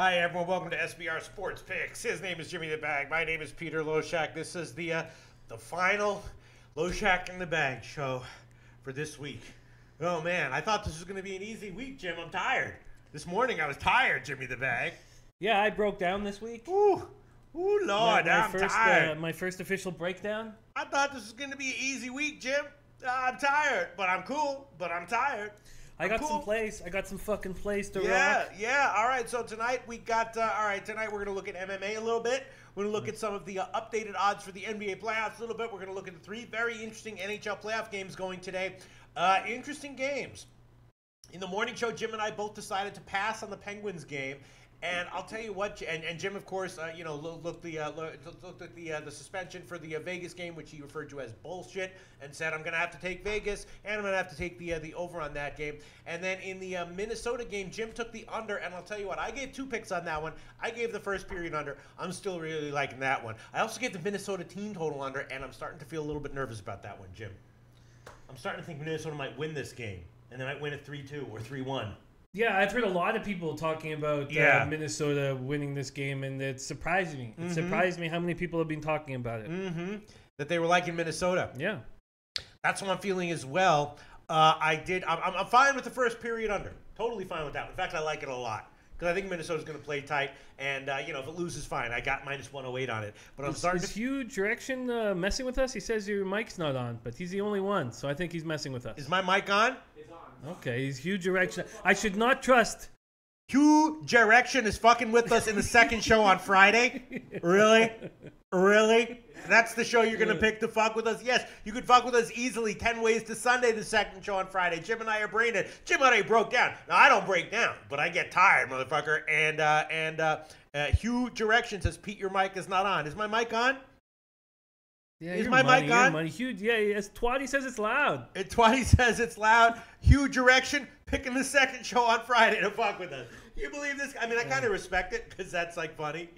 Hi everyone, welcome to SBR Sports Picks. His name is Jimmy the Bag. My name is Peter Loshak. This is the final Loshak in the Bag show for this week. Oh man, I thought this was going to be an easy week, Jim. I'm tired. This morning I was tired, Jimmy the Bag. Yeah, I broke down this week. Ooh, Lord, I'm tired. My first official breakdown. I thought this was going to be an easy week, Jim. I'm tired, but I'm cool, but I'm tired. I got some plays. I got some fucking plays to rock. Yeah. All right. So tonight we got. Tonight we're gonna look at MMA a little bit. We're gonna look at some of the updated odds for the NBA playoffs a little bit. We're gonna look at the three very interesting NHL playoff games going today. Interesting games. In the morning show, Jim and I both decided to pass on the Penguins game. And I'll tell you what, and Jim, of course, looked at the suspension for the Vegas game, which he referred to as bullshit, and said, I'm going to have to take Vegas, and I'm going to have to take the over on that game. And then in the Minnesota game, Jim took the under, and I'll tell you what, I gave 2 picks on that one. I gave the first period under. I'm still really liking that one. I also gave the Minnesota team total under, and I'm starting to feel a little bit nervous about that one, Jim. I'm starting to think Minnesota might win this game, and they might win it 3-2 or 3-1. Yeah, I've heard a lot of people talking about Minnesota winning this game, and it surprised me. It surprised me how many people have been talking about it. That they were liking Minnesota. Yeah. That's what I'm feeling as well. I'm fine with the first period under. Totally fine with that. In fact, I like it a lot. Because I think Minnesota's going to play tight, and if it loses, fine. I got minus 108 on it, but I'm starting. Is Huge Direction messing with us? He says your mic's not on, but he's the only one, so I think he's messing with us. Is my mic on? It's on. Okay, he's Huge Direction. I should not trust. Huge Direction is fucking with us in the second show on Friday. Really? That's the show you're going to pick to fuck with us? Yes, you could fuck with us easily. 10 Ways to Sunday, the second show on Friday. Jim and I are brain dead. Jim and I broke down. Now, I don't break down, but I get tired, motherfucker. And Huge Direction says, Pete, your mic is not on. Is my mic on? Yeah, is my mic on? Huge, Twatty says it's loud. Twatty says it's loud. Huge Direction picking the second show on Friday to fuck with us. Can you believe this? I mean, I kind of respect it because that's like funny,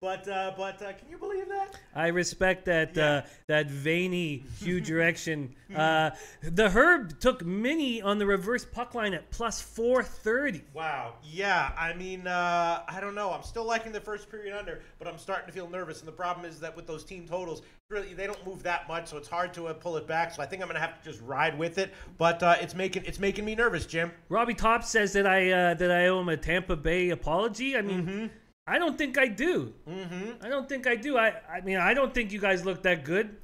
But can you believe that? I respect that that veiny Huge Direction. The Herb took Mini on the reverse puck line at plus 430. Wow. Yeah. I mean, I don't know. I'm still liking the first period under, but I'm starting to feel nervous. And the problem is that with those team totals, really they don't move that much, so it's hard to pull it back. So I think I'm gonna have to just ride with it. But it's making me nervous, Jim. Robbie Top says that I owe him a Tampa Bay apology. I mean, I don't think I do. I don't think I do. I mean, I don't think you guys look that good.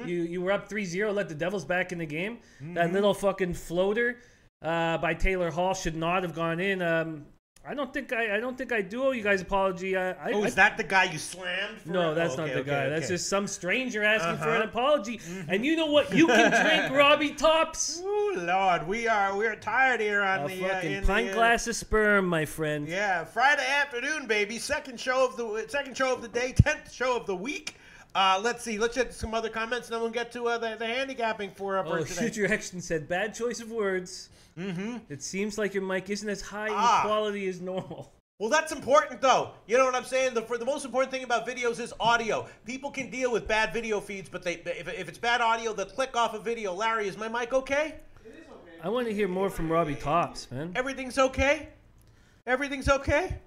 You were up 3-0, let the Devils back in the game. That little fucking floater by Taylor Hall should not have gone in. I don't think I do owe you guys apology. Is that the guy you slammed? No, that's not the guy. That's just some stranger asking for an apology. And you know what? You can drink Robbie Tops. Ooh, Lord, we're tired here on the fucking pint glass of sperm, my friend. Yeah, Friday afternoon, baby. Second show of the day, 10th show of the week. Let's see. Let's get some other comments, and then we'll get to the handicapping for today. Future Action said, bad choice of words. It seems like your mic isn't as high in quality as normal. Well, that's important, though. You know what I'm saying? The most important thing about videos is audio. People can deal with bad video feeds, but if it's bad audio, they'll click off a video. Larry, is my mic okay? It is okay. I want to hear more from Robbie Tops, man. Everything's okay? Everything's okay?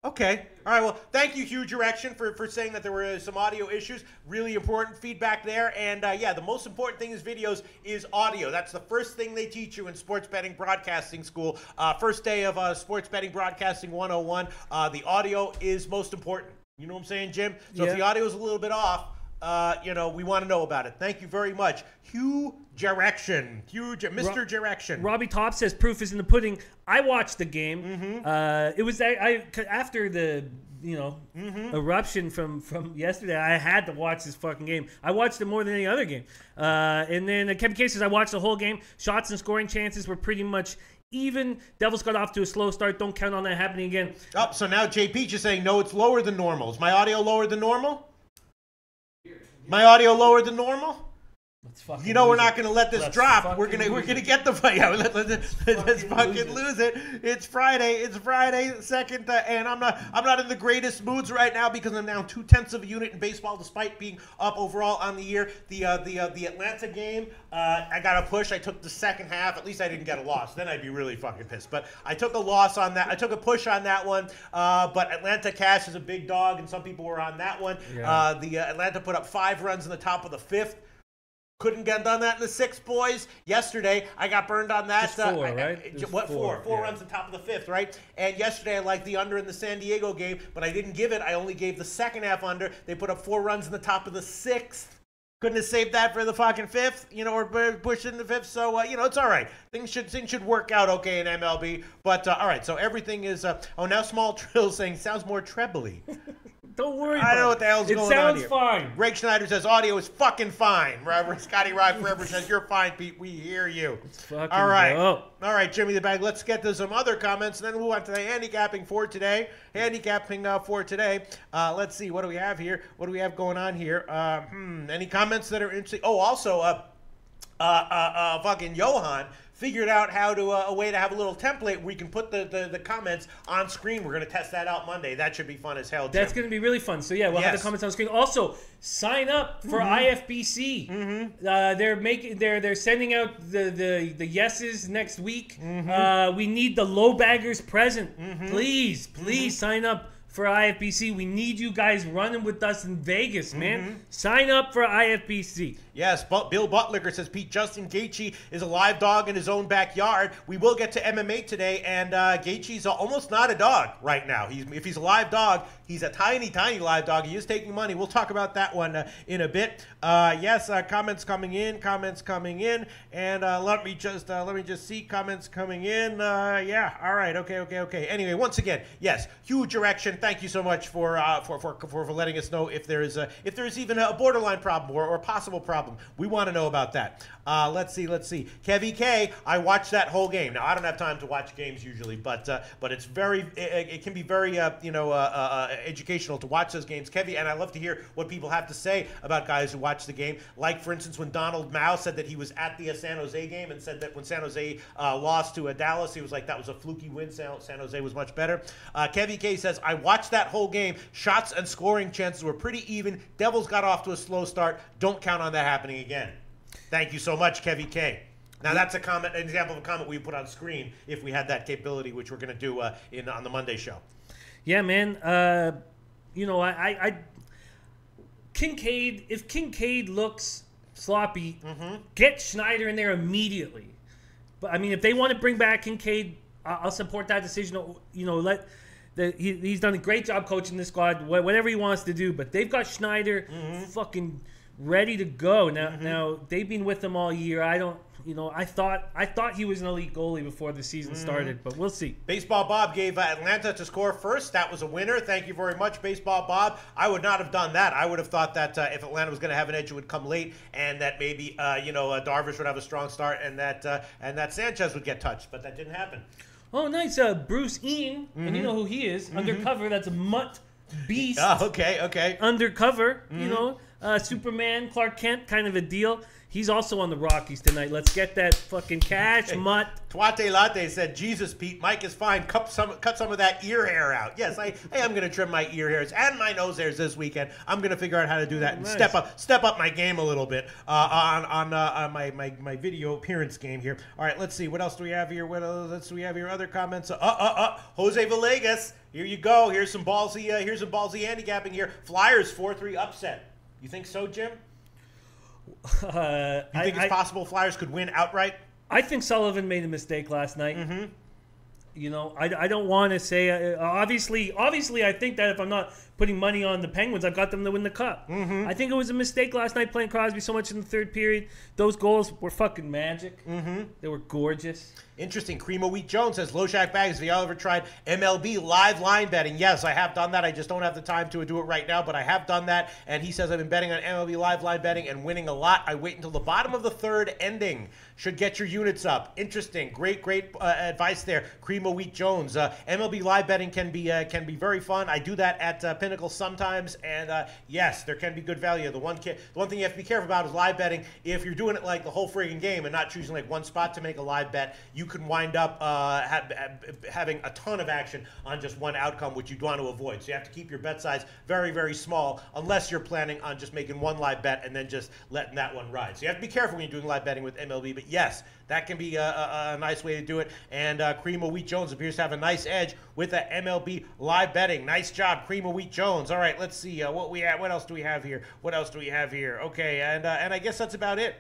Okay. All right. Well, thank you, Huge Direction, for saying that there were some audio issues. Really important feedback there. And, the most important thing is videos is audio. That's the first thing they teach you in sports betting broadcasting school. First day of Sports Betting Broadcasting 101. The audio is most important. You know what I'm saying, Jim? So if the audio is a little bit off, we want to know about it. Thank you very much. Huge Direction. Mr. Direction. Robbie Top says proof is in the pudding. I watched the game. It was after the eruption from yesterday. I had to watch this fucking game. I watched it more than any other game. And then Kevin K says I watched the whole game. Shots and scoring chances were pretty much even. Devils got off to a slow start. Don't count on that happening again. Oh, so now JP just saying no, it's lower than normal. Is my audio lower than normal? My audio lower than normal? You know we're not going to let this drop. We're gonna get the fight. Yeah, let's fucking lose it. It's Friday. It's Friday second, and I'm not in the greatest moods right now because I'm down 0.2 of a unit in baseball, despite being up overall on the year. The Atlanta game, I got a push. I took the second half. At least I didn't get a loss. Then I'd be really fucking pissed. But I took a loss on that. I took a push on that one. But Atlanta cash is a big dog, and some people were on that one. Yeah. The Atlanta put up 5 runs in the top of the 5th. Couldn't get done that in the 6th, boys. Yesterday, I got burned on that. Just 4, right? What, 4? 4 runs on top of the 5th, right? And yesterday, I liked the under in the San Diego game, but I didn't give it. I only gave the second half under. They put up 4 runs in the top of the 6th. Couldn't have saved that for the fucking 5th, or push in the 5th. So, it's all right. Things should work out okay in MLB. But, all right, so everything is, now Small Trill saying, sounds more trebly. Don't worry about it. I don't know what the hell's going on here. It sounds fine. Greg Schneider says audio is fucking fine. Scotty Rod Forever says you're fine, Pete. We hear you. All right. All right, Jimmy the Bag. Let's get to some other comments, and then we'll move on to the handicapping for today. Let's see. What do we have here? What do we have going on here? Any comments that are interesting? Oh, also, fucking Johan figured out how to a way to have a little template where we can put the comments on screen. We're going to test that out Monday. That should be fun as hell, Jim. That's going to be really fun. So yeah, we'll have the comments on screen. Also, sign up for IFBC. They're sending out the yeses next week. We need the low baggers present. Please sign up for IFBC. We need you guys running with us in Vegas, man. Sign up for IFBC. Yes, Bill Butlicker says, Pete, Justin Gaethje is a live dog in his own backyard. We will get to MMA today, and Gaethje's almost not a dog right now. If he's a live dog, he's a tiny, tiny live dog. He is taking money. We'll talk about that one in a bit. Yes, comments coming in, and let me just see comments coming in. Yeah, all right, okay. Anyway, once again, yes, huge erection. Thank you so much for letting us know if there is even a borderline problem or a possible problem. We want to know about that. Let's see. Kevy K, I watched that whole game. Now I don't have time to watch games usually, but it can be very educational to watch those games, Kevy. And I love to hear what people have to say about guys who watch the game. Like for instance, when Donald Mao said that he was at the San Jose game and said that when San Jose lost to Dallas, he was like that was a fluky win. San Jose was much better. Kevy K says I watched that whole game. Shots and scoring chances were pretty even. Devils got off to a slow start. Don't count on that happening again. Thank you so much, Kevy K. Now that's an example of a comment we put on screen if we had that capability, which we're going to do on the Monday show. Yeah, man. Kincaid. If Kincaid looks sloppy, get Schneider in there immediately. But I mean, if they want to bring back Kincaid, I'll support that decision. He's done a great job coaching this squad. Whatever he wants to do, but they've got Schneider fucking ready to go. Now they've been with him all year. I thought he was an elite goalie before the season started, but we'll see. Baseball Bob gave Atlanta to score first. That was a winner. Thank you very much, Baseball Bob. I would not have done that. I would have thought that if Atlanta was going to have an edge, it would come late, and that maybe Darvish would have a strong start, and that Sanchez would get touched, but that didn't happen. Oh, nice. Bruce Ian, and you know who he is. Undercover. That's a mutt beast. Oh, okay. Undercover, Superman, Clark Kent kind of a deal. He's also on the Rockies tonight. Let's get that fucking cash, mutt. Tuate Latte said, Jesus, Pete, Mike is fine. Cut some of that ear hair out. Yes, I am going to trim my ear hairs and my nose hairs this weekend. I'm going to figure out how to do that and step up my game a little bit on my video appearance game here. All right, let's see. What else do we have here? Let's see. We have here other comments. Jose Villegas. Here you go. Here's some ballsy handicapping here. Flyers 4-3 upset. You think so, Jim? You think it's possible Flyers could win outright? I think Sullivan made a mistake last night. I don't want to say obviously I think that if I'm not putting money on the Penguins, I've got them to win the cup. I think it was a mistake last night playing Crosby so much in the third period. Those goals were fucking magic. They were gorgeous. Interesting. Creamo Wheat Jones says, Loshak Bags, have you ever tried MLB live line betting? Yes, I have done that. I just don't have the time to do it right now, but I have done that. And he says, I've been betting on MLB live line betting and winning a lot. I wait until the bottom of the third ending. Should get your units up. Interesting. Great advice there. Creamo Creamo Wheat Jones. MLB live betting can be very fun. I do that at Pinnacle sometimes, and yes, there can be good value. The one thing you have to be careful about is live betting. If you're doing it like the whole friggin' game and not choosing like one spot to make a live bet, you can wind up having a ton of action on just one outcome, which you'd want to avoid. So you have to keep your bet size very, very small, unless you're planning on just making one live bet and then just letting that one ride. So you have to be careful when you're doing live betting with MLB. But yes, that can be a nice way to do it. And Creamo Wheat Jones appears to have a nice edge with the MLB live betting. Nice job, Creamo Wheat Jones. All right, let's see what else do we have here? Okay, and I guess that's about it.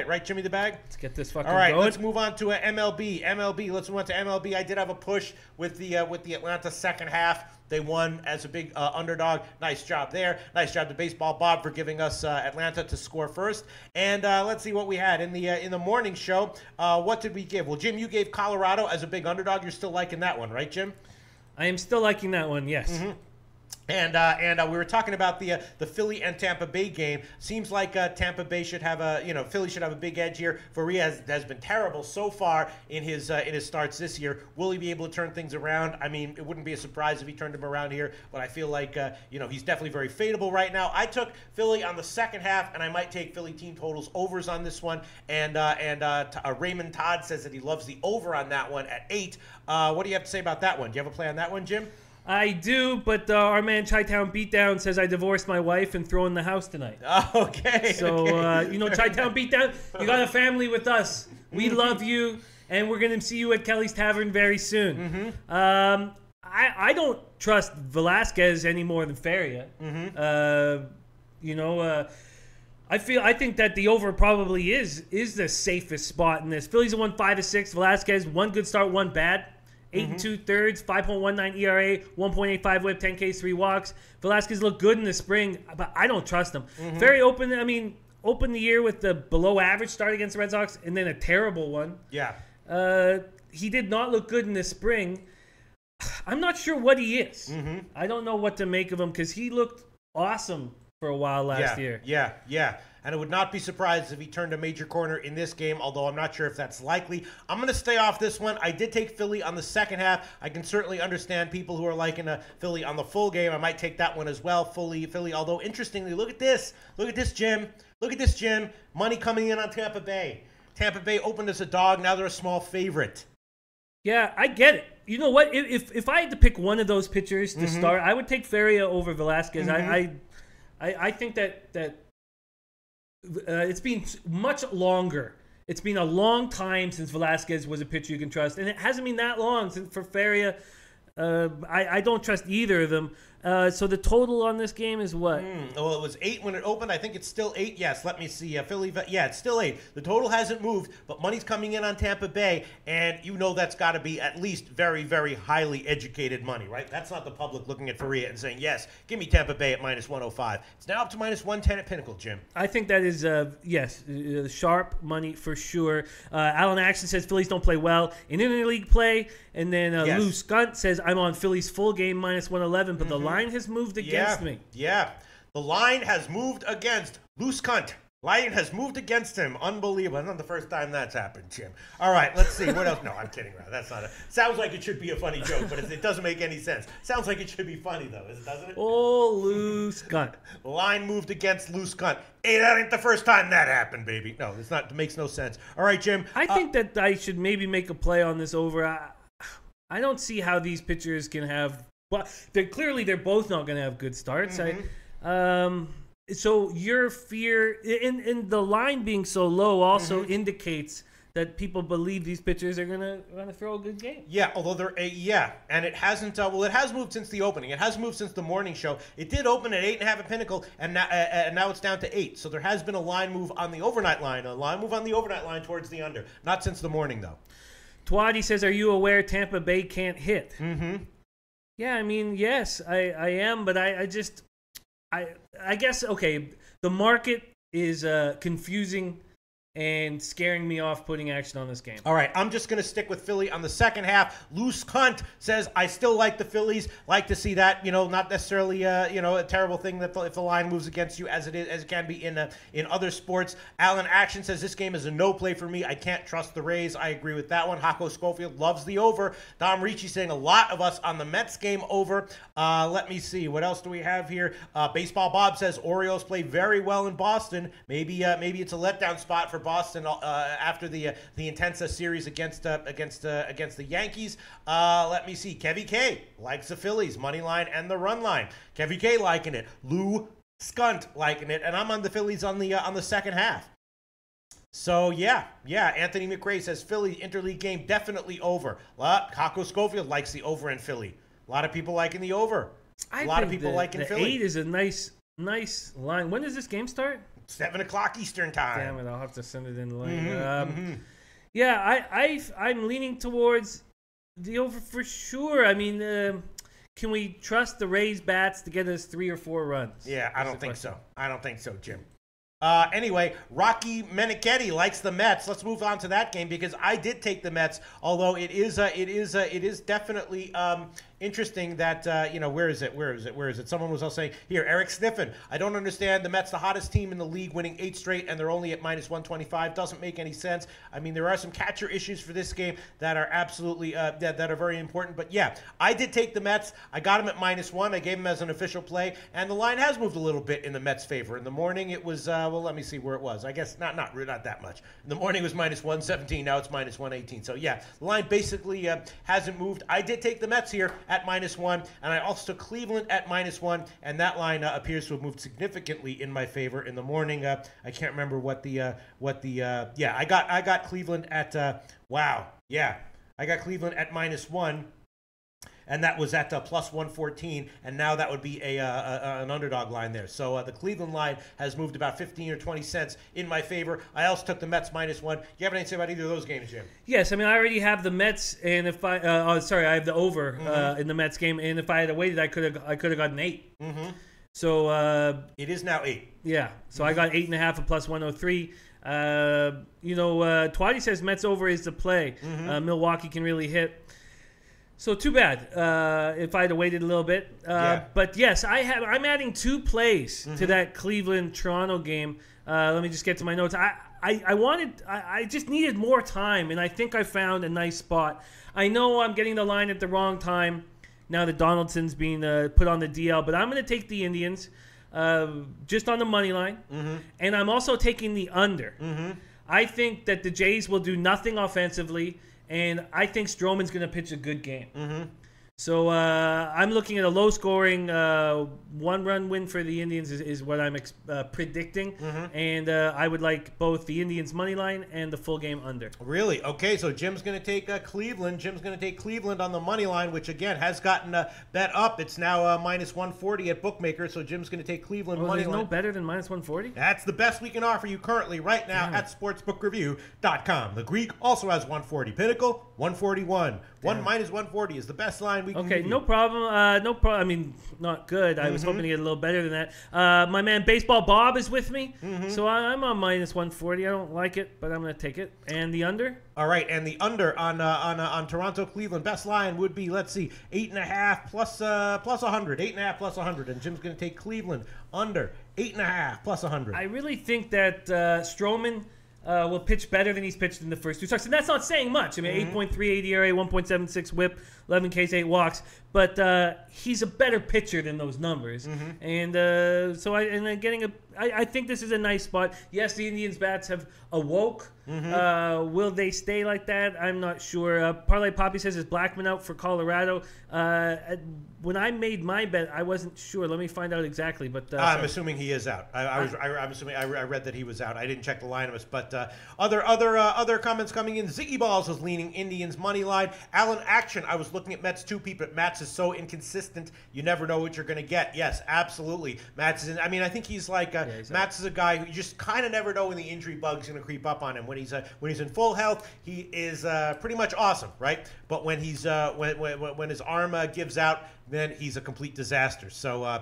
Right, Jimmy the Bag? Let's get this fucking All right, going. let's move on to MLB. Let's move on to MLB. I did have a push with the Atlanta second half. They won as a big underdog. Nice job there. Nice job to Baseball Bob for giving us Atlanta to score first. And let's see what we had in the morning show. What did we give? Well, Jim, you gave Colorado as a big underdog. You're still liking that one, right, Jim? I am still liking that one, yes. Mm-hmm. And we were talking about the Philly and Tampa Bay game. Seems like Tampa Bay should have Philly should have a big edge here. Faria has been terrible so far in his starts this year. Will he be able to turn things around? I mean, it wouldn't be a surprise if he turned him around here, but I feel like he's definitely very fadeable right now. I took Philly on the second half, and I might take Philly team totals overs on this one. And Raymond Todd says that he loves the over on that one at 8. What do you have to say about that one? Do you have a play on that one, Jim? I do, but our man Chi-Town Beatdown says I divorced my wife and throw in the house tonight. Okay. So, Chi-Town Beatdown, you got a family with us. We love you, and we're going to see you at Kelly's Tavern very soon. Mm-hmm. I don't trust Velasquez any more than Faria. Mm-hmm. I think that the over probably is the safest spot in this. Phillies have won 5 of 6. Velasquez, one good start, one bad. 8 2/3, 5.19 ERA, 1.85 WHIP, 10 Ks, 3 walks. Velasquez looked good in the spring, but I don't trust him. Mm-hmm. Very open. I mean, opened the year with the below average start against the Red Sox and then a terrible one. Yeah. He did not look good in the spring. I'm not sure what he is. Mm-hmm. I don't know what to make of him because he looked awesome for a while last year. Yeah. And I would not be surprised if he turned a major corner in this game, although I'm not sure if that's likely. I'm going to stay off this one. I did take Philly on the second half. I can certainly understand people who are liking Philly on the full game. I might take that one as well, Philly. Although, interestingly, look at this. Look at this, Jim. Money coming in on Tampa Bay. Tampa Bay opened as a dog. Now they're a small favorite. Yeah, I get it. You know what? If I had to pick one of those pitchers to start, I would take Faria over Velasquez. I think that it's been much longer. It's been a long time since Velasquez was a pitcher you can trust, and it hasn't been that long since for Faria. I don't trust either of them. So the total on this game is what? Well, it was 8 when it opened. I think it's still 8. Yes, let me see. Philly, it's still 8. The total hasn't moved, but money's coming in on Tampa Bay, and that's got to be at least very, very highly educated money, right? That's not the public looking at Faria and saying, yes, give me Tampa Bay at minus 105. It's now up to minus 110 at Pinnacle, Jim. I think that is, sharp money for sure. Alan Axton says Phillies don't play well in interleague play, and then Lou Skunt says I'm on Phillies full game minus 111, but the line has moved against me. Yeah, the line has moved against Loose Cunt. Line has moved against him. Unbelievable. That's not the first time that's happened, Jim. All right, let's see. What else? No, I'm kidding around. That's not sounds like it should be a funny joke, but it doesn't make any sense. Sounds like it should be funny, though, doesn't it? Oh, Loose Cunt. Line moved against Loose Cunt. Hey, that ain't the first time that happened, baby. No, it's not. It makes no sense. All right, Jim. I think that I should maybe make a play on this over. I don't see how these pitchers can have. But they're both not going to have good starts. So your fear in the line being so low also indicates that people believe these pitchers are going to throw a good game. Yeah, although and it hasn't. It has moved since the opening. It has moved since the morning show. It did open at 8.5 at Pinnacle, and now it's down to 8. So there has been a line move on the overnight line. A line move on the overnight line towards the under. Not since the morning though. Twadi says, "Are you aware Tampa Bay can't hit?" Yeah, I mean, yes, I am, but I guess, okay, the market is confusing and scaring me off putting action on this game. All right, I'm just going to stick with Philly on the second half. Loose Cunt says, I still like the Phillies. Like to see that, not necessarily, a terrible thing that if the line moves against you as it can be in other sports. Alan Action says, this game is a no play for me. I can't trust the Rays. I agree with that one. Hako Schofield loves the over. Dom Ricci saying a lot of us on the Mets game over. Let me see. What else do we have here? Baseball Bob says, Orioles play very well in Boston. Maybe it's a letdown spot for Boston after the Intensa series against the Yankees. Let me see. Kevy K likes the Phillies money line and the run line. Kevy K liking it. Lou Skunt liking it, and I'm on the Phillies on the second half. So yeah. Anthony McRae says Philly interleague game definitely over. Kako Schofield likes the over in Philly. A lot of people liking the over. A lot of people liking Philly. 8 is a nice line. When does this game start? 7 o'clock Eastern time. Damn it! I'll have to send it in the line. Yeah, I'm leaning towards the over for sure. I mean, can we trust the Rays bats to get us 3 or 4 runs? Yeah, I don't think so. I don't think so, Jim. Anyway, Rocky Menichetti likes the Mets. Let's move on to that game because I did take the Mets. Although it is definitely interesting that where is it? Someone was all saying here. Eric Sniffen. I don't understand. The Mets, the hottest team in the league, winning 8 straight, and they're only at -125. Doesn't make any sense. I mean, there are some catcher issues for this game that are absolutely that are very important. But yeah, I did take the Mets. I got them at -1. I gave them as an official play, and the line has moved a little bit in the Mets' favor. In the morning, it was well, let me see where it was. I guess not that much. In the morning, it was -117. Now it's -118. So yeah, the line basically hasn't moved. I did take the Mets here at -1, and I also took Cleveland at -1, and that line appears to have moved significantly in my favor in the morning. I can't remember I got Cleveland at I got Cleveland at -1. And that was at +114, and now that would be an underdog line there. So the Cleveland line has moved about 15 or 20 cents in my favor. I also took the Mets -1. You have anything to say about either of those games, Jim? Yes, I mean I already have the Mets, and if I I have the over in the Mets game, and if I had waited, I could have gotten 8. So it is now 8. Yeah, so I got 8.5 at +103. Twatty says Mets over is the play. Milwaukee can really hit. So too bad if I'd have waited a little bit. But yes, I'm adding 2 plays to that Cleveland-Toronto game. Let me just get to my notes. I just needed more time, and I think I found a nice spot. I know I'm getting the line at the wrong time now that Donaldson's being put on the DL, but I'm going to take the Indians just on the money line, and I'm also taking the under. I think that the Jays will do nothing offensively, and I think Stroman's going to pitch a good game. So I'm looking at a low-scoring 1-run win for the Indians is what I'm predicting. And I would like both the Indians' money line and the full game under. Really? Okay, so Jim's going to take Cleveland. Jim's going to take Cleveland on the money line, which, again, has gotten bet up. It's now -140 at bookmaker, so Jim's going to take Cleveland money line. There's no better than -140? That's the best we can offer you currently right now at sportsbookreview.com. The Greek also has 140. Pinnacle, 141. -140 is the best line we can give you. No problem. I mean, not good. I was hoping to get a little better than that. My man Baseball Bob is with me, so I'm on -140. I don't like it, but I'm going to take it. And the under? All right, and the under on Toronto Cleveland best line would be, let's see, 8.5 plus 100. 8.5 plus 100, and Jim's going to take Cleveland under 8.5 plus 100. I really think that Stroman will pitch better than he's pitched in the first 2 starts. And that's not saying much. I mean, 8.38 ERA, 1.76 whip, 11 Ks, 8 walks. But he's a better pitcher than those numbers. And I think this is a nice spot. Yes, the Indians' bats have awoke. Will they stay like that? I'm not sure. Parlay Poppy says, is Blackman out for Colorado? When I made my bet, I wasn't sure. Let me find out exactly. But I'm assuming he is out. I'm assuming I read that he was out. I didn't check the lineups, but other comments coming in. Ziggy Balls is leaning Indians money line. Alan Action. I was looking at Mets 2-peat, but Mats is so inconsistent. You never know what you're going to get. Yes, absolutely. Mats is. I mean, I think he's like Matz is a guy who you just kind of never know when the injury bug's going to creep up on him. When he's in full health, he is pretty much awesome, right? But when he's when his arm gives out, then he's a complete disaster. So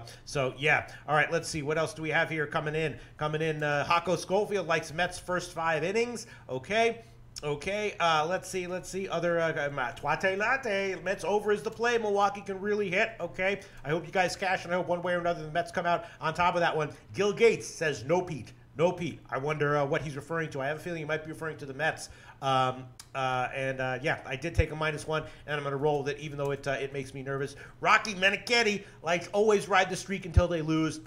yeah. All right, let's see. What else do we have here coming in? Hako Schofield likes Mets' first 5 innings. Okay, let's see. Other Twate Latte. Mets over is the play. Milwaukee can really hit. Okay, I hope you guys cash, and I hope one way or another the Mets come out on top of that one. Gil Gates says no Pete. No Pete. I wonder what he's referring to. I have a feeling he might be referring to the Mets. Yeah, I did take a -1, and I'm going to roll with it, even though it makes me nervous. Rocky Meniketti likes always ride the streak until they lose. ...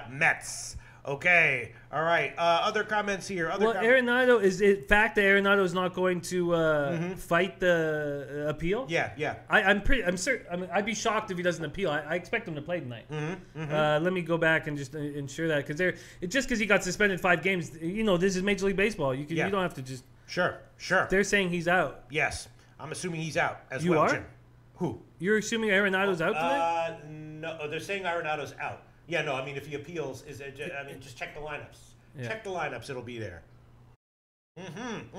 Mets. Okay. All right. Other comments here. Arenado, is it fact that Arenado is not going to fight the appeal? Yeah. I'm certain. I mean, I'd be shocked if he doesn't appeal. I expect him to play tonight. Let me go back and just ensure that, because he got suspended 5 games. This is Major League Baseball. You don't have to just. Sure. They're saying he's out. Yes, I'm assuming he's out as you well. Are? Jim. Who? You're assuming Arenado's out tonight? No, they're saying Arenado's out. Yeah, no, I mean, if he appeals, just check the lineups. Yeah. Check the lineups, it'll be there.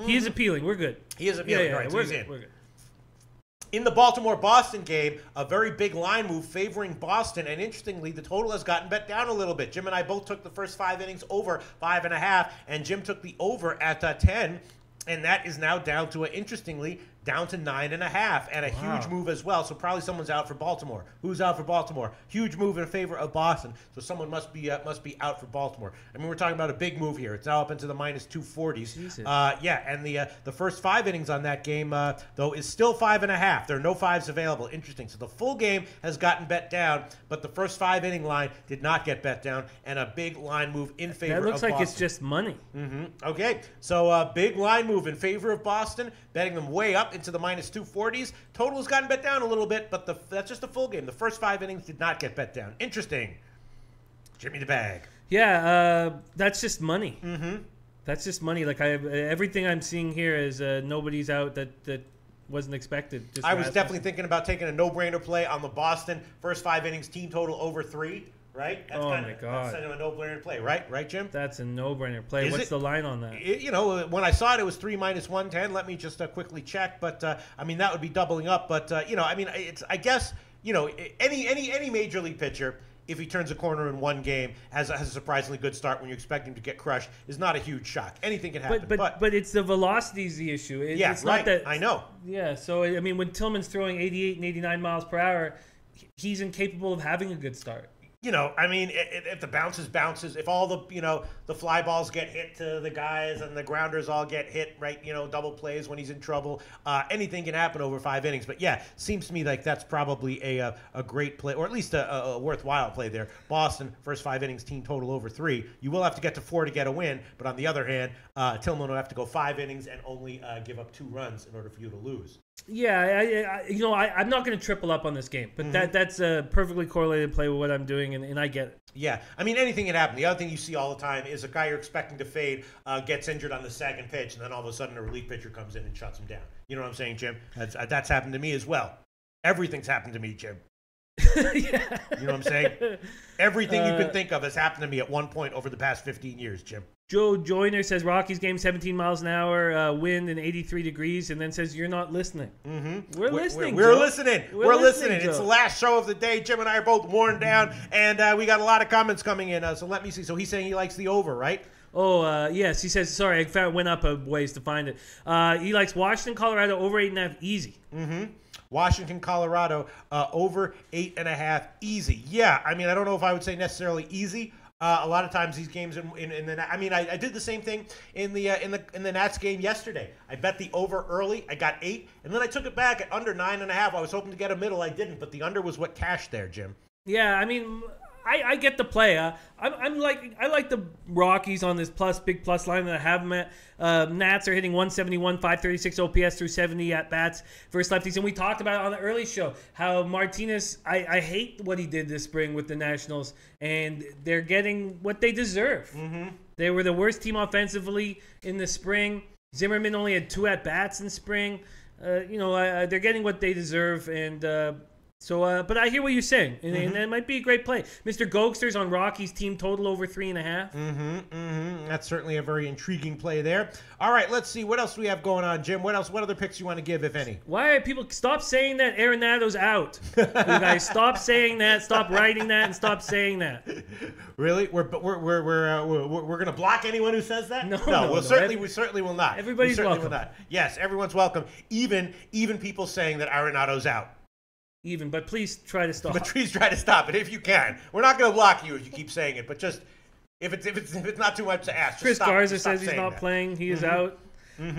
He is appealing. We're good. He is appealing. Yeah, right, we're so good. We're good. In the Baltimore-Boston game, a very big line move favoring Boston, and interestingly, the total has gotten bet down a little bit. Jim and I both took the first 5 innings over 5.5, and Jim took the over at 10, and that is now down to, interestingly, down to 9.5, and a huge move as well. So probably someone's out for Baltimore. Who's out for Baltimore? Huge move in favor of Boston. So someone must be out for Baltimore. I mean, we're talking about a big move here. It's now up into the -240s. Yeah, and the first 5 innings on that game though is still 5.5. There are no 5s available. Interesting. So the full game has gotten bet down, but the first 5 inning line did not get bet down, and a big line move in favor of Boston. That looks like it's just money. Okay, so big line move in favor of Boston, betting them way up into the -240s. Total has gotten bet down a little bit, but that's just a full game. The first 5 innings did not get bet down. Interesting. Jimmy the bag. Yeah, that's just money. That's just money. Like everything I'm seeing here is nobody's out that wasn't expected. I was definitely thinking about taking a no-brainer play on the Boston first 5 innings team total over 3. Right? That's my God. That's kind of a no-brainer play, right, Jim? That's a no-brainer play. What's the line on that? When I saw it was 3 -110. Let me just quickly check. But I mean, that would be doubling up. But I mean, I guess any major league pitcher, if he turns a corner in one game, has a surprisingly good start when you expect him to get crushed, is not a huge shock. Anything can happen. But it's the velocity is the issue. It's right. Not that, I know. Yeah. So I mean, when Tillman's throwing 88 and 89 miles per hour, he's incapable of having a good start. I mean, if the bounces, if all the fly balls get hit to the guys and the grounders all get hit, right, double plays when he's in trouble, anything can happen over 5 innings. But yeah, seems to me like that's probably a great play, or at least a worthwhile play there. Boston, first 5 innings, team total over 3. You will have to get to 4 to get a win, but on the other hand, Tillman will have to go 5 innings and only give up 2 runs in order for you to lose. Yeah, I'm not going to triple up on this game, but that's a perfectly correlated play with what I'm doing, and I get it. Yeah, I mean, anything can happen. The other thing you see all the time is a guy you're expecting to fade gets injured on the second pitch, and then all of a sudden a relief pitcher comes in and shuts him down. You know what I'm saying, Jim? That's happened to me as well. Everything's happened to me, Jim. Yeah. You know what I'm saying? Everything you can think of has happened to me at one point over the past 15 years, Jim. Joe Joyner says Rockies game 17 miles an hour, wind and 83 degrees, and then says you're not listening. We're listening. We're listening. We're listening. Joe. It's the last show of the day. Jim and I are both worn down, and we got a lot of comments coming in. So let me see. So he's saying he likes the over, right? Oh, yes. He says, sorry, I went up a ways to find it. He likes Washington, Colorado, over 8.5, easy. Washington, Colorado, over 8.5, easy. Yeah, I mean, I don't know if I would say necessarily easy. A lot of times these games in the I mean I did the same thing in the Nats game yesterday. I bet the over early. I got 8, and then I took it back at under 9.5. I was hoping to get a middle. I didn't, but the under was what cashed there, Jim. Yeah, I mean, I get the play. I like the Rockies on this big plus line that I have them at. Nats are hitting 171, 536 OPS through 70 at bats versus lefties, and we talked about it on the early show how Martinez. I hate what he did this spring with the Nationals, and they're getting what they deserve. They were the worst team offensively in the spring. Zimmerman only had 2 at bats in spring. They're getting what they deserve, and So, but I hear what you're saying, and that might be a great play. Mr. Gokster's on Rocky's team total over 3.5. That's certainly a very intriguing play there. All right, let's see. What else do we have going on, Jim? What else? What other picks you want to give, if any? Why are people stop saying that Arenado's out? You guys, stop saying that. Stop writing that, and stop saying that. Really? We're gonna block anyone who says that? No. We certainly will not. Everybody's welcome. Will not. Yes, everyone's welcome. Even people saying that Arenado's out. But please try to stop. But please try to stop it if you can. We're not going to block you if you keep saying it, but just if it's not too much to ask. Chris Garza says he's not playing. He is out.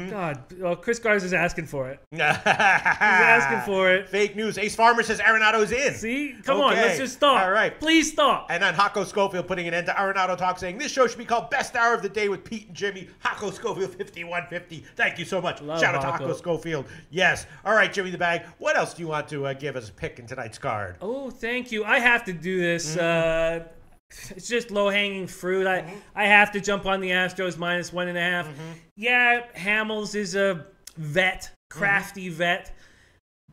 God, well, Chris Garza's asking for it. He's asking for it. Fake news. Ace Farmer says Arenado's in. See? Come on, let's just stop. All right. Please stop. And then Hako Schofield putting an end to Arenado talk, saying, this show should be called Best Hour of the Day with Pete and Jimmy. Hako Schofield 5150. Thank you so much. Shout out to Hako Schofield. Yes. All right, Jimmy the Bag. What else do you want to give as a pick in tonight's card? Oh, thank you. I have to do this. It's just low-hanging fruit. I have to jump on the Astros minus 1.5. Yeah, Hamels is a vet, crafty vet.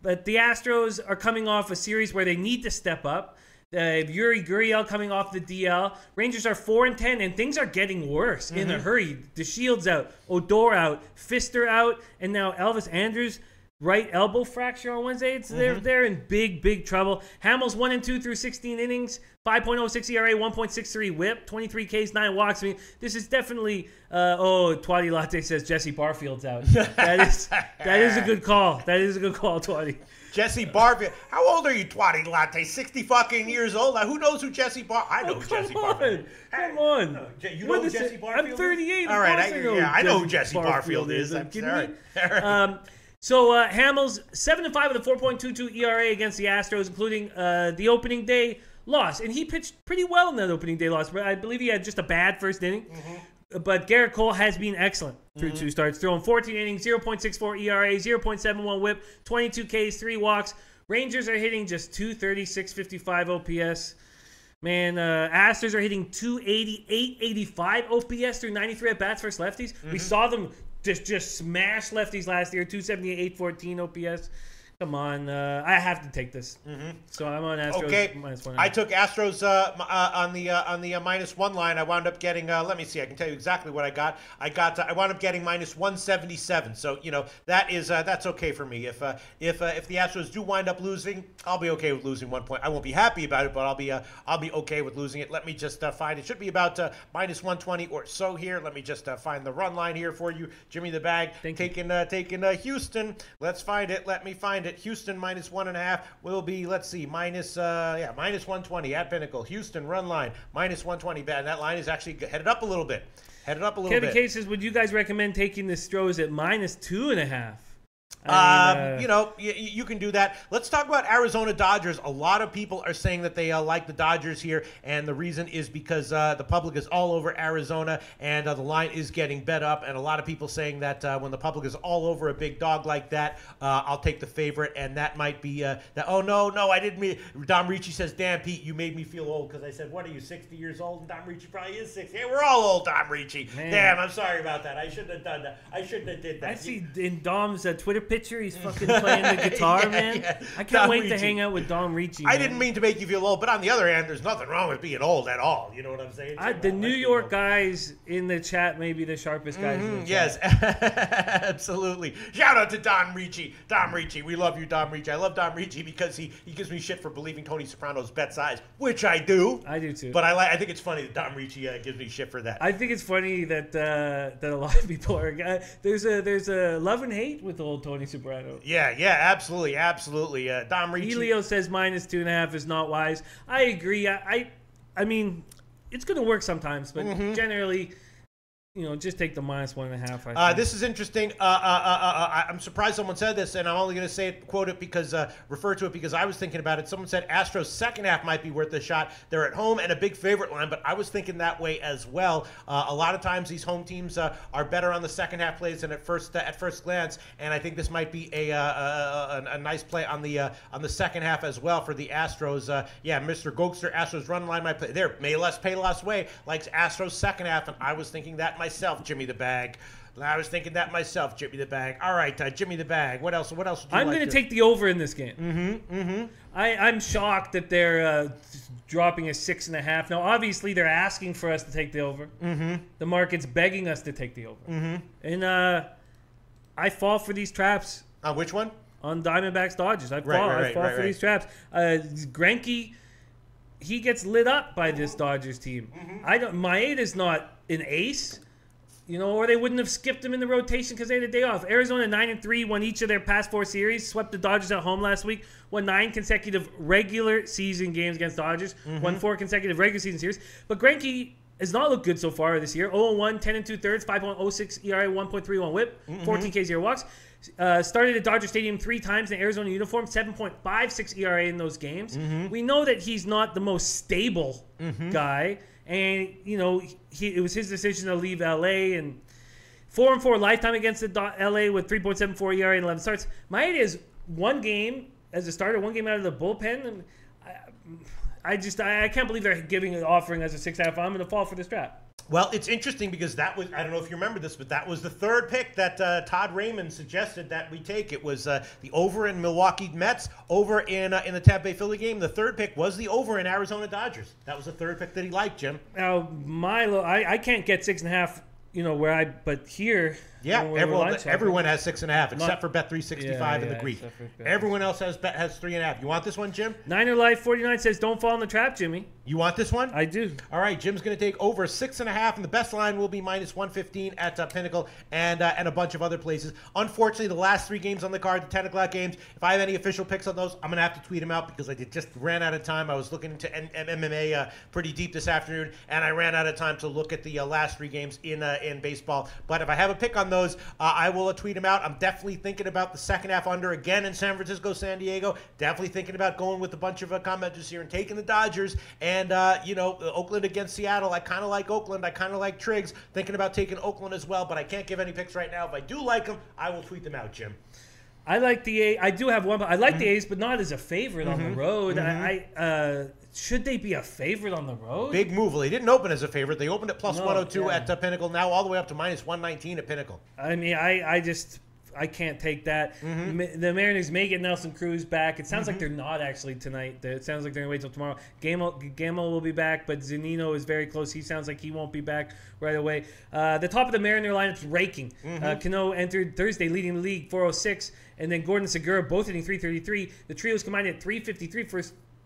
But the Astros are coming off a series where they need to step up. Yuri Gurriel coming off the DL. Rangers are 4-10, and things are getting worse in a hurry. DeShields out, Odor out, Fister out, and now Elvis Andrews right elbow fracture on Wednesday. They're in big trouble. Hamels 1-2 through 16 innings, 5.06 ERA, 1.63 WHIP, 23 Ks, 9 walks. I mean, this is definitely. Twatty Latte says Jesse Barfield's out. That is a good call. That is a good call, Twatty. Jesse Barfield. How old are you, Twatty Latte? 60 fucking years old. Now, who knows who Jesse Barfield? I know who Jesse Barfield. Come on. You know who Jesse Barfield is? I'm 38. All right, I know who Jesse Barfield is. I'm sorry. So Hamels 7-5 with a 4.22 ERA against the Astros, including the opening day loss, and he pitched pretty well in that opening day loss. I believe he had just a bad first inning, but Garrett Cole has been excellent through 2 starts, throwing 14 innings, 0.64 ERA, 0.71 WHIP, 22 Ks, 3 walks. Rangers are hitting just 230, 655 OPS. Man, Astros are hitting 280, 885 OPS through 93 at bats versus lefties. We saw them just smash lefties last year, 278, 814 OPS. Come on, I have to take this. So I'm on Astros minus 1.5. I took Astros on the minus 1 line. I wound up getting. Let me see. I can tell you exactly what I got. I wound up getting minus 177. So that's okay for me. If the Astros do wind up losing, I'll be okay with losing 1 point. I won't be happy about it, but I'll be okay with losing it. Let me just find it. Should be about minus 120 or so here. Let me just find the run line here for you, Jimmy the Bag. Taking Houston. Let's find it. Let me find it. Houston minus 1.5 will be, let's see, minus 120 at Pinnacle. Houston run line minus 120. And that line is actually headed up a little bit. Kevin K says, would you guys recommend taking the Stros at minus 2.5? You can do that. Let's talk about Arizona Dodgers. A lot of people are saying that they like the Dodgers here, and the reason is because the public is all over Arizona, and the line is getting bet up, and a lot of people saying that when the public is all over a big dog like that, I'll take the favorite, and that might be that. Oh, no, I didn't mean. Dom Ricci says, damn, Pete, you made me feel old because I said, what are you, 60 years old? And Dom Ricci probably is 60. Hey, we're all old, Dom Ricci. Man. Damn, I'm sorry about that. I shouldn't have done that. I shouldn't have did that. I see in Dom's Twitter picture, he's fucking playing the guitar, man. I can't wait to hang out with Dom Ricci. I didn't mean to make you feel old, but on the other hand, there's nothing wrong with being old at all. You know what I'm saying? The New York guys in the chat may be the sharpest guys in the chat. Yes, absolutely. Shout out to Don Ricci. Dom Ricci, we love you, Dom Ricci. I love Dom Ricci because he gives me shit for believing Tony Soprano's bet size, which I do. I do too. But I think it's funny that Dom Ricci gives me shit for that. I think it's funny that a lot of people are. There's a love and hate with old Tony Soprano. Yeah, absolutely. Dom Ricci. Helio says minus 2.5 is not wise. I agree. I mean, it's going to work sometimes, but generally, just take the minus 1.5. This is interesting. I'm surprised someone said this, and I'm only going to say it, quote it, refer to it because I was thinking about it. Someone said Astros second half might be worth a shot. They're at home and a big favorite line, but I was thinking that way as well. A lot of times these home teams are better on the second half plays than at first glance, and I think this might be a nice play on the second half as well for the Astros. Mr. Gokster, Astros run line might play there. May less pay less way likes Astros second half, and I was thinking that myself, Jimmy the Bag. I was thinking that myself. Jimmy the bag. All right, Jimmy the bag. What else? What else would you I'm like going to take the over in this game. I'm shocked that they're dropping a 6.5. Now, obviously, they're asking for us to take the over. The market's begging us to take the over. And I fall for these traps. On which one? On Diamondbacks Dodgers. I fall for these traps. Greinke, he gets lit up by this Dodgers team. Maeda's not an ace, or they wouldn't have skipped him in the rotation because they had a day off. Arizona 9-3, won each of their past 4 series, swept the Dodgers at home last week, won 9 consecutive regular season games against Dodgers, won 4 consecutive regular season series. But Greinke has not looked good so far this year. 0-1, 10 2/3, 5.06 ERA, 1.31 WHIP, 14 K, 0 walks. Started at Dodger Stadium 3 times in Arizona uniform, 7.56 ERA in those games. We know that he's not the most stable guy, and it was his decision to leave LA. And 4-4 lifetime against the LA with 3.74 ERA and 11 starts. Maeda is 1 game as a starter, 1 game out of the bullpen, and I can't believe they're offering us a 6.5. I'm going to fall for this trap. Well, it's interesting because that was, I don't know if you remember this, but that was the 3rd pick that Todd Raymond suggested that we take. It was the over in Milwaukee Mets, over in the Tampa Bay Philly game. The 3rd pick was the over in Arizona Dodgers. That was the 3rd pick that he liked, Jim. Now, Milo, I can't get 6.5, but here... Yeah, everyone has 6.5 except for Bet365 and the Greek. Everyone else has 3.5. You want this one, Jim? Niner Life 49 says, "Don't fall in the trap, Jimmy." You want this one? I do. All right, Jim's going to take over 6.5, and the best line will be -115 at Pinnacle and a bunch of other places. Unfortunately, the last 3 games on the card, the 10 o'clock games, if I have any official picks on those, I'm going to have to tweet them out because I just ran out of time. I was looking into MMA pretty deep this afternoon, and I ran out of time to look at the last 3 games in baseball. But if I have a pick on those, I will tweet them out. I'm definitely thinking about the second half under again in San Francisco, San Diego. Definitely thinking about going with a bunch of commenters here and taking the Dodgers. And, Oakland against Seattle. I kind of like Oakland. I kind of like Triggs. Thinking about taking Oakland as well, but I can't give any picks right now. If I do like them, I will tweet them out, Jim. I like the A's. I do have one, but I like the A's, but not as a favorite on the road. Should they be a favorite on the road? Big move. Well, they didn't open as a favorite. They opened at +102 at Pinnacle. Now all the way up to -119 at Pinnacle. I mean, I can't take that. The Mariners may get Nelson Cruz back. It sounds like they're not actually tonight. It sounds like they're going to wait till tomorrow. Gamel will be back, but Zunino is very close. He sounds like he won't be back right away. The top of the Mariner lineup's raking. Cano entered Thursday leading the league, 406, and then Gordon Segura both hitting 333. The trios combined at 353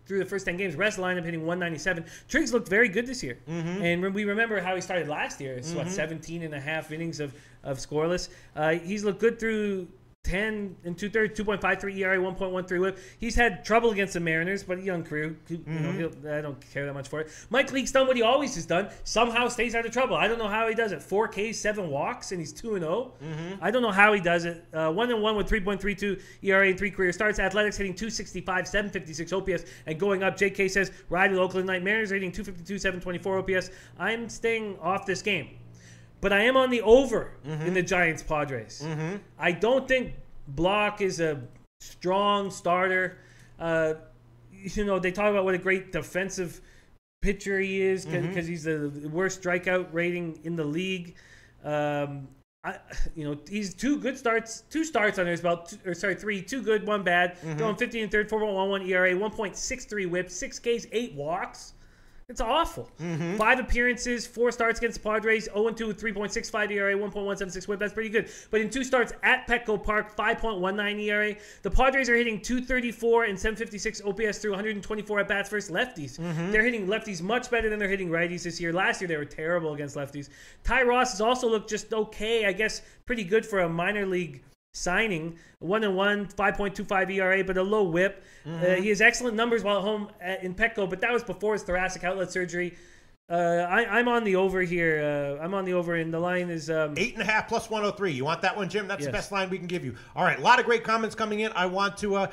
through the first 10 games. Rest lineup hitting 197. Triggs looked very good this year. And we remember how he started last year. It's 17 and a half innings of scoreless. He's looked good through 10 and 2/3, 2.53 ERA, 1.13 WHIP. He's had trouble against the Mariners, but a young career. I don't care that much for it. Mike Leake's done what he always has done. Somehow stays out of trouble. I don't know how he does it. 4 Ks, 7 walks, and he's 2-0. I don't know how he does it. 1-1 with 3.32 ERA and 3 career starts. Athletics hitting 265, 756 OPS, and going up. JK says, ride with Oakland Knight Mariners hitting 252, 724 OPS. I'm staying off this game. But I am on the over in the Giants-Padres. I don't think Block is a strong starter. They talk about what a great defensive pitcher he is because he's the worst strikeout rating in the league. He's 2 starts under his belt. 3, 2 good, 1 bad. Going 15 and 3rd, 4.11 ERA, 1.63 WHIP, 6 Ks, 8 walks. It's awful. 5 appearances, 4 starts against the Padres, 0-2 with 3.65 ERA, 1.176 WHIP. That's pretty good. But in 2 starts at Petco Park, 5.19 ERA. The Padres are hitting 234 and 756 OPS through 124 at-bats versus lefties. They're hitting lefties much better than they're hitting righties this year. Last year, they were terrible against lefties. Ty Ross has also looked just okay, I guess pretty good for a minor league signing. 1-1, 5.25 ERA, but a low WHIP. He has excellent numbers while at home in Petco, but that was before his thoracic outlet surgery. I'm on the over here. I'm on the over, and the line is 8.5 plus 103. You want that one, Jim? That's the best line we can give you. All right, a lot of great comments coming in. I want to.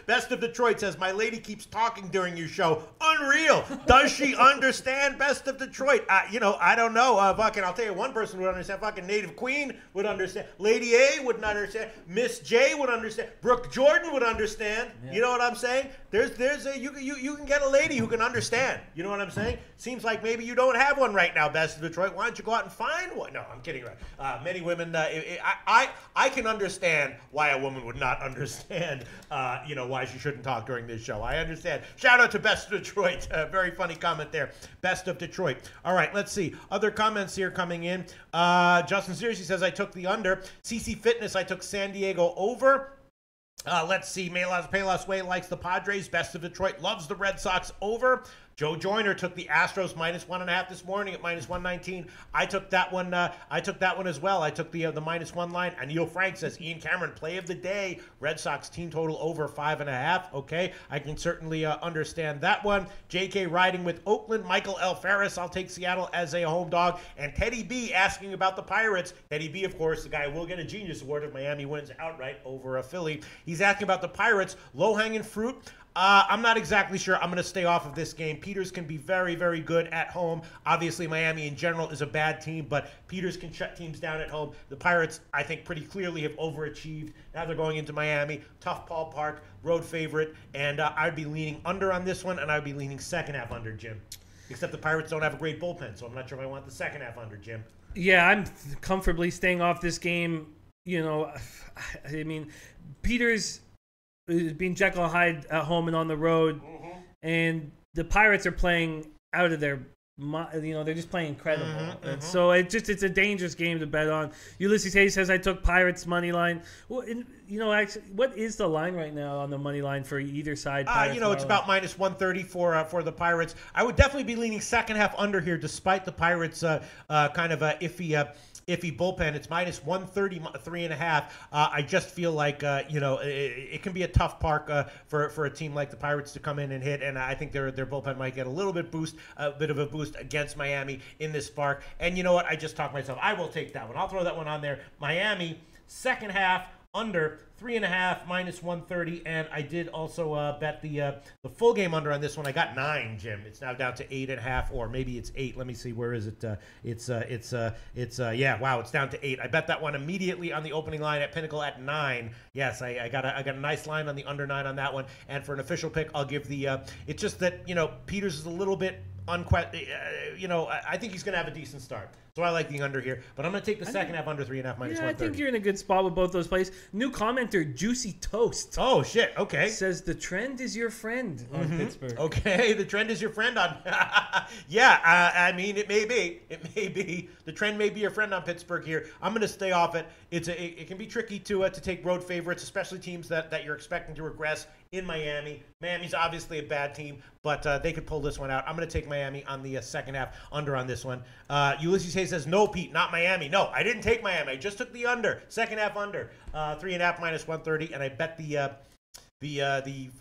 Best of Detroit says, my lady keeps talking during your show. Unreal. Does she understand Best of Detroit? I don't know. I'll tell you, one person would understand. Fucking Native Queen would understand. Lady A would not understand. Miss J would understand. Brooke Jordan would understand. Yeah. You know what I'm saying? You can get a lady who can understand understand. You know what I'm saying? Seems like maybe you don't have one right now, Best of Detroit. Why don't you go out and find one? No, I'm kidding. Many women, I can understand why a woman would not understand, why she shouldn't talk during this show. I understand. Shout out to Best of Detroit. Very funny comment there. Best of Detroit. All right, let's see. Other comments here coming in. Justin Seriously says, I took the under. CC Fitness, I took San Diego over. Let's see. Payless Way likes the Padres. Best of Detroit loves the Red Sox over. Joe Joyner took the Astros -1.5 this morning at -119. I took that one. As well. I took the -1 line. And Neil Frank says Ian Cameron play of the day. Red Sox team total over 5.5. Okay, I can certainly understand that one. JK riding with Oakland. Michael L. Ferris. I'll take Seattle as a home dog. And Teddy B asking about the Pirates. Teddy B, of course, the guy who will get a Genius Award if Miami wins outright over a Philly. He's asking about the Pirates. Low hanging fruit. I'm not exactly sure. I'm going to stay off of this game. Peters can be very, very good at home. Obviously, Miami in general is a bad team, but Peters can shut teams down at home. The Pirates, I think, pretty clearly have overachieved. Now they're going into Miami. Tough ballpark, road favorite, and I'd be leaning under on this one, and I'd be leaning second half under, Jim. Except the Pirates don't have a great bullpen, so I'm not sure if I want the second half under, Jim. Yeah, I'm comfortably staying off this game. Peters being Jekyll and Hyde at home and on the road, and the Pirates are playing out of their, they're just playing incredible. So it's a dangerous game to bet on. Ulysses Hayes says I took Pirates money line. Well, actually, what is the line right now on the money line for either side? It's about -130 for the Pirates. I would definitely be leaning second half under here, despite the Pirates kind of iffy bullpen. It's -130, 3.5. I just feel like it can be a tough park for a team like the Pirates to come in and hit, and I think their bullpen might get a little bit of a boost against Miami in this spark. And you know what? I just talked myself. I will take that one. I'll throw that one on there. Miami second half under 3.5 -130, and I did also bet the full game under on this one. I got 9, Jim. It's now down to 8.5, or maybe it's 8. Let me see. Where is it? Wow, it's down to 8. I bet that one immediately on the opening line at Pinnacle at 9. Yes, I got a nice line on the under 9 on that one. And for an official pick, I'll give the. It's just that Peters is a little bit I think he's going to have a decent start. So I like the under here. But I'm going to take the second half under 3.5 -130. I think you're in a good spot with both those plays. New commenter, Juicy Toast. Oh, shit. Okay. Says the trend is your friend on Pittsburgh. Okay, the trend is your friend on... Yeah, it may be. It may be. The trend may be your friend on Pittsburgh here. I'm going to stay off it. It can be tricky to take road favorites, especially teams that you're expecting to regress in Miami. Miami's obviously a bad team, but they could pull this one out. I'm going to take Miami on the second half under on this one. Ulysses Hayes says, no, Pete, not Miami. No, I didn't take Miami. I just took the under. Second half under. 3.5 -130, and I bet the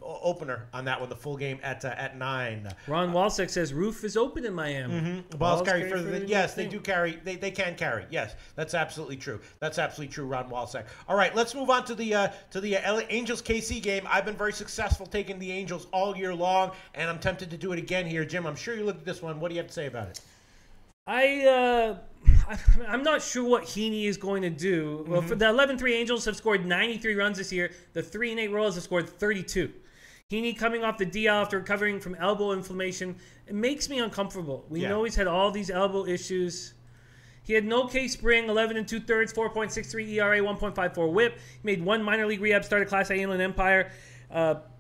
opener on that one, the full game at 9. Ron Walsek says roof is open in Miami. Balls carry further than yes, they do carry. They can carry. Yes, that's absolutely true. That's absolutely true, Ron Walsek. All right, let's move on to the LA Angels KC game. I've been very successful taking the Angels all year long, and I'm tempted to do it again here, Jim. I'm sure you looked at this one. What do you have to say about it? I'm not sure what Heaney is going to do. Well, for the 11-3 Angels have scored 93 runs this year. The 3-8 Royals have scored 32. Heaney coming off the DL after recovering from elbow inflammation. It makes me uncomfortable. We know he's had all these elbow issues. He had no case spring, 11 2/3, 4.63 ERA, 1.54 WHIP. He made one minor league rehab start at Class A Inland Empire.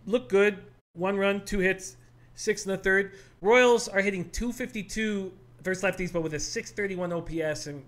Looked good. 1 run, 2 hits, 6 in the third. Royals are hitting 252 versus lefties, but with a 631 OPS, and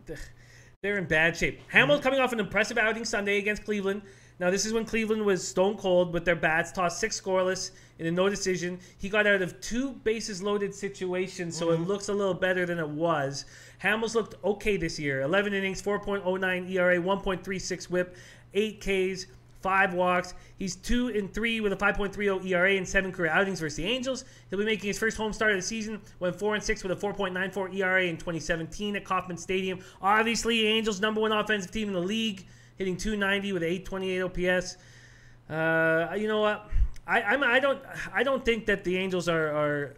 they're in bad shape. Hamels coming off an impressive outing Sunday against Cleveland. Now, this is when Cleveland was stone cold with their bats, tossed 6 scoreless in a no decision. He got out of 2 bases loaded situations, so it looks a little better than it was. Hamels looked okay this year. 11 innings, 4.09 ERA, 1.36 WHIP, 8 Ks, 5 walks. He's 2-3 with a 5.30 ERA and 7 career outings versus the Angels. He'll be making his first home start of the season. Went 4-6 with a 4.94 ERA in 2017 at Kauffman Stadium. Obviously, Angels' #1 offensive team in the league, hitting 290 with 828 OPS. You know what? I don't think that the Angels are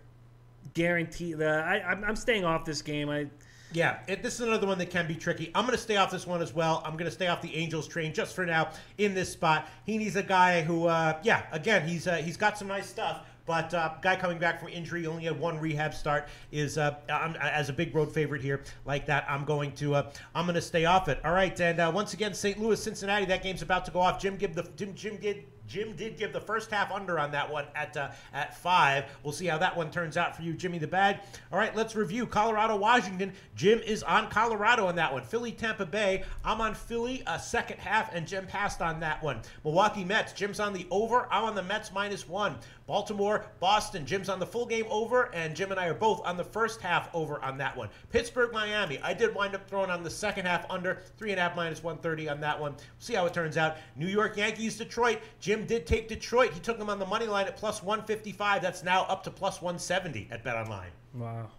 guaranteed. I'm staying off this game. Yeah, this is another one that can be tricky. I'm going to stay off this one as well. I'm going to stay off the Angels train just for now in this spot. Heaney's a guy who, again, he's got some nice stuff, But guy coming back from injury, only had one rehab start, is as a big road favorite here like that. I'm going to stay off it. All right, and once again, St. Louis, Cincinnati. That game's about to go off. Jim did give the first half under on that one at 5. We'll see how that one turns out for you, Jimmy the Bag. All right, let's review Colorado, Washington. Jim is on Colorado on that one. Philly, Tampa Bay. I'm on Philly, second half, and Jim passed on that one. Milwaukee Mets. Jim's on the over. I'm on the Mets -1. Baltimore, Boston. Jim's on the full game over, and Jim and I are both on the first half over on that one. Pittsburgh, Miami. I did wind up throwing on the second half under. 3.5 -130 on that one. We'll see how it turns out. New York Yankees, Detroit. Jim did take Detroit. He took them on the money line at +155. That's now up to +170 at BetOnline. Wow.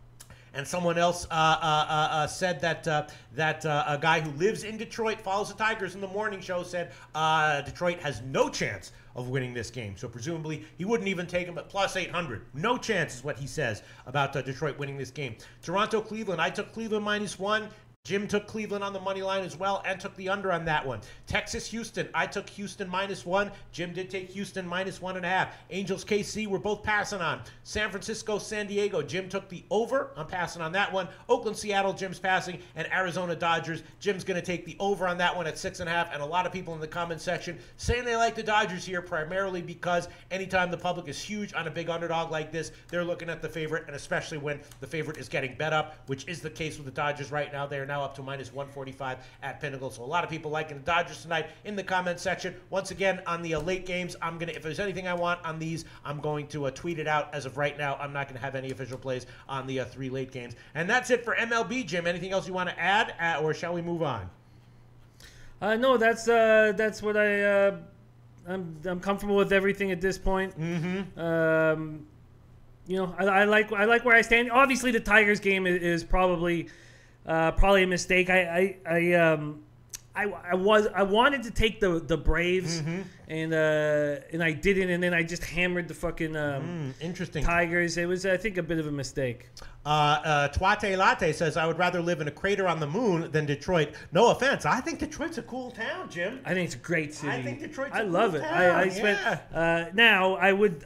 And someone else said that a guy who lives in Detroit, follows the Tigers in the morning show, said Detroit has no chance of winning this game. So presumably he wouldn't even take him at +800. No chance is what he says about Detroit winning this game. Toronto, Cleveland. I took Cleveland -1. Jim took Cleveland on the money line as well and took the under on that one. Texas, Houston. I took Houston -1. Jim did take Houston -1.5. Angels, KC, we're both passing on. San Francisco, San Diego. Jim took the over. I'm passing on that one. Oakland, Seattle, Jim's passing. And Arizona, Dodgers. Jim's going to take the over on that one at 6.5. And a lot of people in the comment section saying they like the Dodgers here primarily because anytime the public is huge on a big underdog like this, they're looking at the favorite, and especially when the favorite is getting bet up, which is the case with the Dodgers right now. They are now up to -145 at Pinnacle. So a lot of people liking the Dodgers tonight in the comment section. Once again, on the late games, if there's anything I want on these, I'm going to tweet it out. As of right now, I'm not going to have any official plays on the 3 late games. And that's it for MLB, Jim. Anything else you want to add, or shall we move on? No, that's what I'm comfortable with everything at this point. Mm-hmm. I like where I stand. Obviously, the Tigers game is probably a mistake. I wanted to take the Braves, and I didn't, and then I just hammered the fucking interesting Tigers. It was, I think, a bit of a mistake. Twate Latte says, I would rather live in a crater on the moon than Detroit. No offense. I think Detroit's a cool town, Jim. I think it's a great city. I think Detroit's I a love cool it. town. I spent now I would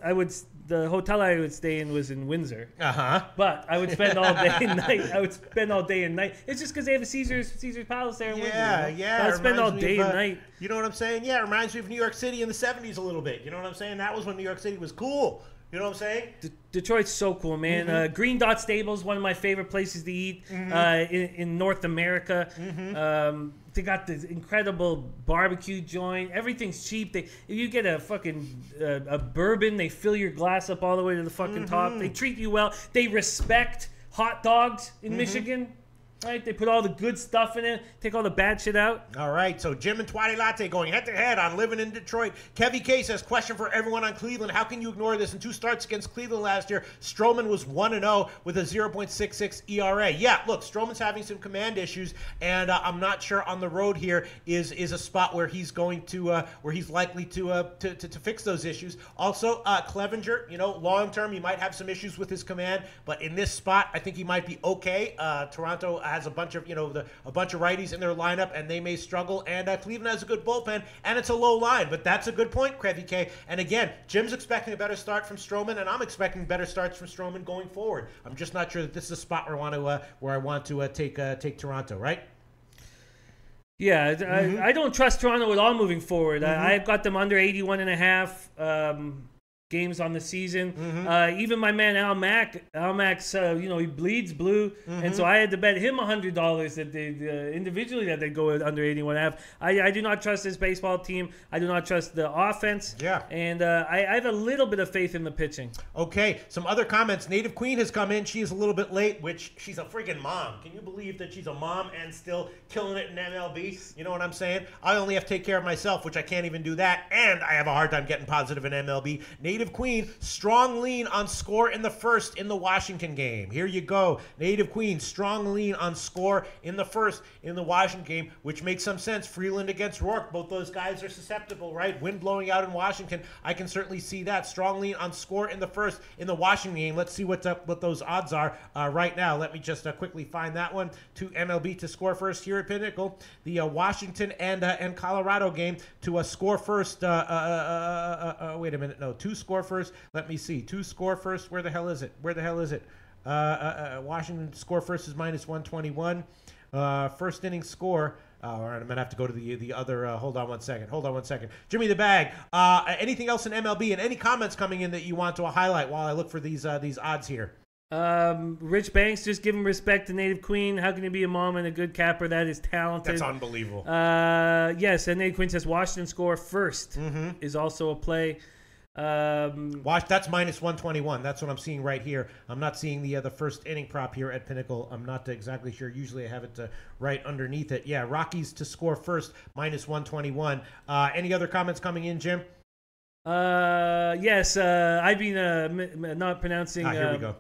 the hotel I would stay in was in Windsor. But I would spend all day and night. It's just because they have a Caesar's Palace there in Windsor. Yeah. I would spend all day and night. You know what I'm saying? Yeah, it reminds me of New York City in the 70s a little bit. You know what I'm saying? That was when New York City was cool. You know what I'm saying? Detroit's so cool, man. Green Dot Stables, one of my favorite places to eat in North America. They got this incredible barbecue joint. Everything's cheap. If you get a fucking a bourbon, they fill your glass up all the way to the fucking top. They treat you well. They respect hot dogs in Michigan. Right, they put all the good stuff in it, take all the bad shit out. All right, so Jim and Twatty Latte going head-to-head on living in Detroit. Kevy K says, question for everyone on Cleveland. How can you ignore this? In 2 starts against Cleveland last year, Stroman was 1-0 with a 0.66 ERA. Yeah, look, Stroman's having some command issues, and I'm not sure on the road here is a spot where he's going to where he's likely to fix those issues. Also, Clevenger, long-term, he might have some issues with his command, but in this spot, I think he might be okay. Toronto has a bunch of righties in their lineup, and they may struggle. And Cleveland has a good bullpen, and it's a low line. But that's a good point, Krevy K. And again, Jim's expecting a better start from Stroman, and I'm expecting better starts from Stroman going forward. I'm just not sure that this is a spot where I want to take Toronto, right? Yeah, I don't trust Toronto at all moving forward. I've got them under 81.5. Games on the season. Even my man Al Mac's, he bleeds blue, and so I had to bet him $100 that they individually that they go under 81.5. I do not trust this baseball team. I do not trust the offense. Yeah, and I have a little bit of faith in the pitching. Okay, some other comments. Native Queen has come in. She is a little bit late, which she's a freaking mom. Can you believe that she's a mom and still killing it in MLB? You know what I'm saying? I only have to take care of myself, which I can't even do that, and I have a hard time getting positive in MLB. Native Queen, strong lean on score in the first in the Washington game. Here you go. Native Queen, strong lean on score in the first in the Washington game, which makes some sense. Freeland against Rourke. Both those guys are susceptible, right? Wind blowing out in Washington. I can certainly see that. Strong lean on score in the first in the Washington game. Let's see what those odds are right now. Let me just quickly find that one. To MLB to score first here at Pinnacle. The Washington and Colorado game to score first. Wait a minute. No, to score score first. Let me see. 2 score first. Where the hell is it? Washington to score first is -121. First inning score. All right, I'm going to have to go to the other. Hold on one second. Jimmy the Bag. Anything else in MLB and any comments coming in that you want to highlight while I look for these odds here? Rich Banks, just give him respect to Native Queen. How can you be a mom and a good capper? That is talented. That's unbelievable. Yes, and Native Queen says Washington score first is also a play. That's -121. That's what I'm seeing right here. I'm not seeing the first inning prop here at Pinnacle. I'm not exactly sure. Usually I have it right underneath it. Yeah, Rockies to score first, -121. Any other comments coming in, Jim? Yes, I've been not pronouncing here we go.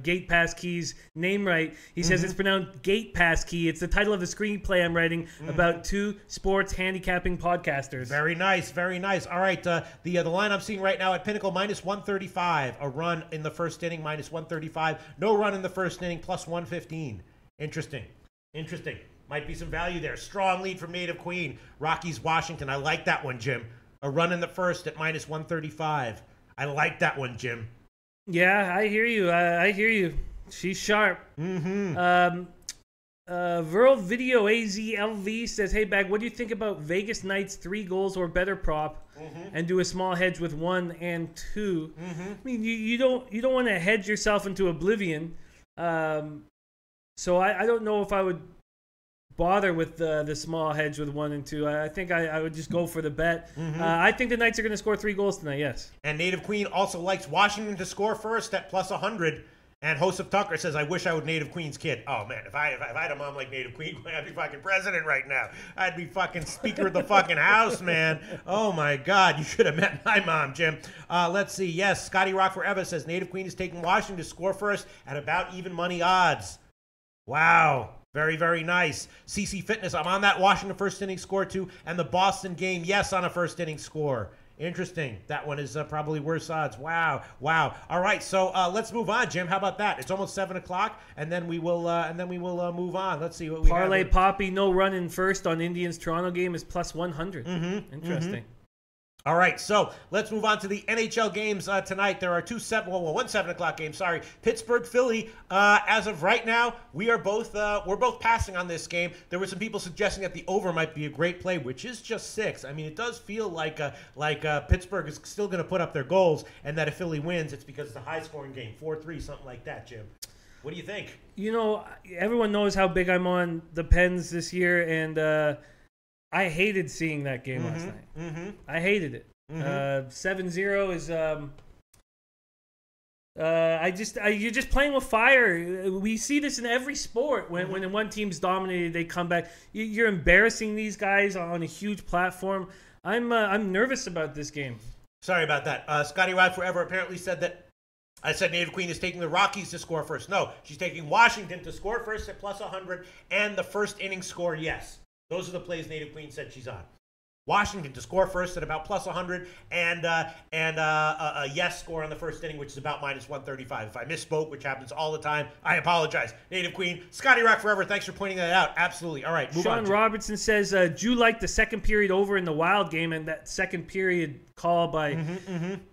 Gate Pass Key's name right. He says it's pronounced Gate Pass Key. It's the title of the screenplay I'm writing about 2 sports handicapping podcasters. Very nice, very nice. All right, the line I'm seeing right now at Pinnacle, -135. A run in the first inning, -135. No run in the first inning, +115. Interesting. Might be some value there. Strong lead from Native Queen. Rockies, Washington. I like that one, Jim. A run in the first at -135. I like that one, Jim. Yeah, I hear you. I hear you. She's sharp. Verl Video AZLV says, "Hey, Bag, what do you think about Vegas Knights 3 goals or better prop, and do a small hedge with 1 and 2?" I mean, you don't want to hedge yourself into oblivion. So I don't know if I would bother with the small hedge with 1 and 2. I think I would just go for the bet. I think the Knights are going to score 3 goals tonight, yes. And Native Queen also likes Washington to score first at +100. And Joseph Tucker says, "I wish I was Native Queen's kid." Oh, man, if I had a mom like Native Queen, I'd be fucking president right now. I'd be fucking Speaker of the fucking House, man. Oh, my God. You should have met my mom, Jim. Let's see. Yes, Scotty Rock Forever says, "Native Queen is taking Washington to score first at about even money odds." Wow. Very, very nice. CC Fitness, I'm on that Washington first inning score too. And the Boston game, yes, on a first inning score. Interesting. That one is probably worse odds. Wow. All right, so let's move on, Jim. How about that? It's almost 7 o'clock, and then we will move on. Let's see what we Parlay have. Poppy, no run in first on Indians Toronto game is +100. Interesting. All right, so let's move on to the NHL games tonight. There are one 7 o'clock game. Sorry, Pittsburgh, Philly. As of right now, we're both passing on this game. There were some people suggesting that the over might be a great play, which is just 6. I mean, it does feel like Pittsburgh is still going to put up their goals, and that if Philly wins, it's because it's a high-scoring game, 4-3, something like that. Jim, what do you think? You know, everyone knows how big I'm on the Pens this year, and I hated seeing that game last night. I hated it. 7-0 is you're just playing with fire. We see this in every sport. When one team's dominated, they come back. You're embarrassing these guys on a huge platform. I'm nervous about this game. Sorry about that. Scotty Rod Forever apparently said that I said Native Queen is taking the Rockies to score first. No, she's taking Washington to score first at +100 and the first inning score, yes. Those are the plays Native Queen said she's on. Washington to score first at about +100 and a yes score on the first inning, which is about -135. If I misspoke, which happens all the time, I apologize. Native Queen, Scotty Rock Forever, thanks for pointing that out. Absolutely. All right, move on. Sean Robertson says, do you like the second period over in the Wild game? And that second period call by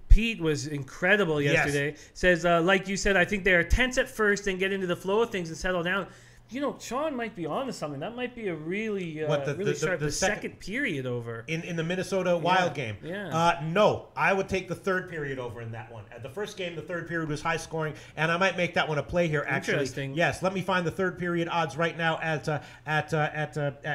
Pete was incredible yesterday. Yes. Says, like you said, I think they are tense at first and get into the flow of things and settle down. You know, Sean might be onto something. That might be a really sharp. The second period over in the Minnesota Wild game. Yeah. No, I would take the third period over in that one. At the first game, the third period was high scoring, and I might make that one a play here. Actually, interesting. Yes. Let me find the third period odds right now at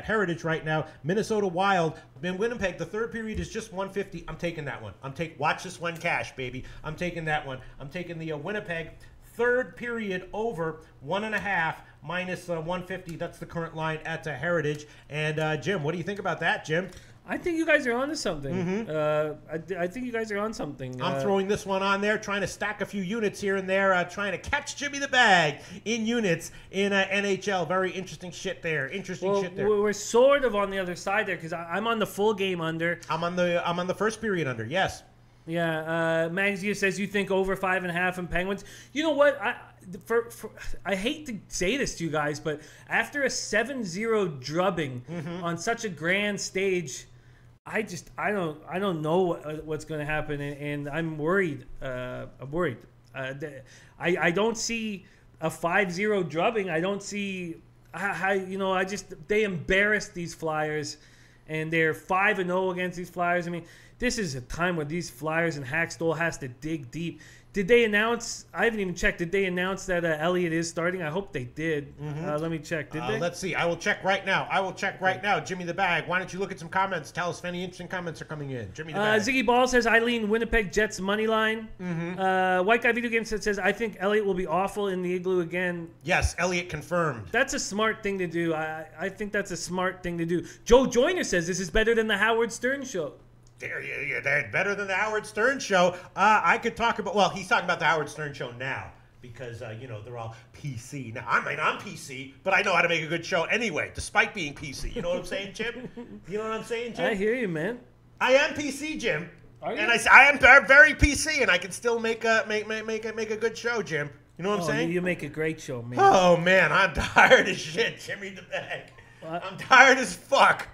Heritage right now. Minnesota Wild in Winnipeg. The third period is just 150. I'm taking that one. Watch this one cash, baby. I'm taking that one. I'm taking the Winnipeg third period over 1.5. -150. That's the current line at Heritage. And Jim, what do you think about that, Jim? I think you guys are onto something. I think you guys are on something. I'm throwing this one on there, trying to stack a few units here and there, trying to catch Jimmy the Bag in units in NHL. Very interesting shit there. Shit there. We're sort of on the other side there because I'm on the full game under. I'm on the first period under. Yes. Yeah. Magzia says you think over 5.5 in Penguins. You know what? I hate to say this to you guys, but after a 7-0 drubbing on such a grand stage, I don't know what's going to happen, and I'm worried. I'm worried. I don't see a 5-0 drubbing. I don't see how they embarrassed these Flyers, and they're 5-0 against these Flyers. I mean, this is a time where these Flyers and Hackstall has to dig deep. Did they announce? I haven't even checked. Did they announce that Elliott is starting? I hope they did. Let me check. Did they? Let's see. I will check right now. Right now. Jimmy the Bag. Why don't you look at some comments? Tell us if any interesting comments are coming in. Jimmy the Bag. Ziggy Ball says Eileen Winnipeg Jets money line. White Guy Video Game says I think Elliott will be awful in the Igloo again. Yes, Elliott confirmed. That's a smart thing to do. I think that's a smart thing to do. Joe Joyner says this is better than the Howard Stern show. They're better than the Howard Stern show. I could talk about. Well, he's talking about the Howard Stern show now because they're all PC now. I'm PC, but I know how to make a good show anyway, despite being PC. You know what I'm saying, Jim? You know what I'm saying, Jim? I hear you, man. I am PC, Jim. Are you? And I am very PC, and I can still make a good show, Jim. You know what I'm saying? You make a great show, man. Oh man, I'm tired as shit, Jimmy the Bag. What? I'm tired as fuck.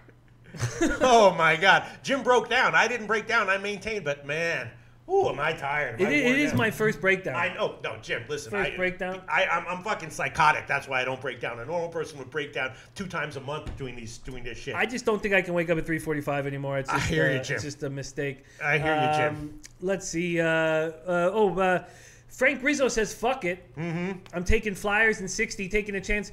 Oh my God, Jim broke down. I didn't break down. I maintained, but man, am I tired? It is my first breakdown. I know. No, Jim, listen. First breakdown. I'm fucking psychotic. That's why I don't break down. A normal person would break down 2 times a month doing this shit. I just don't think I can wake up at 3:45 anymore. It's just, I hear you, Jim. It's just a mistake. I hear you, Jim. Let's see. Frank Rizzo says, "Fuck it. I'm taking Flyers in 60, taking a chance."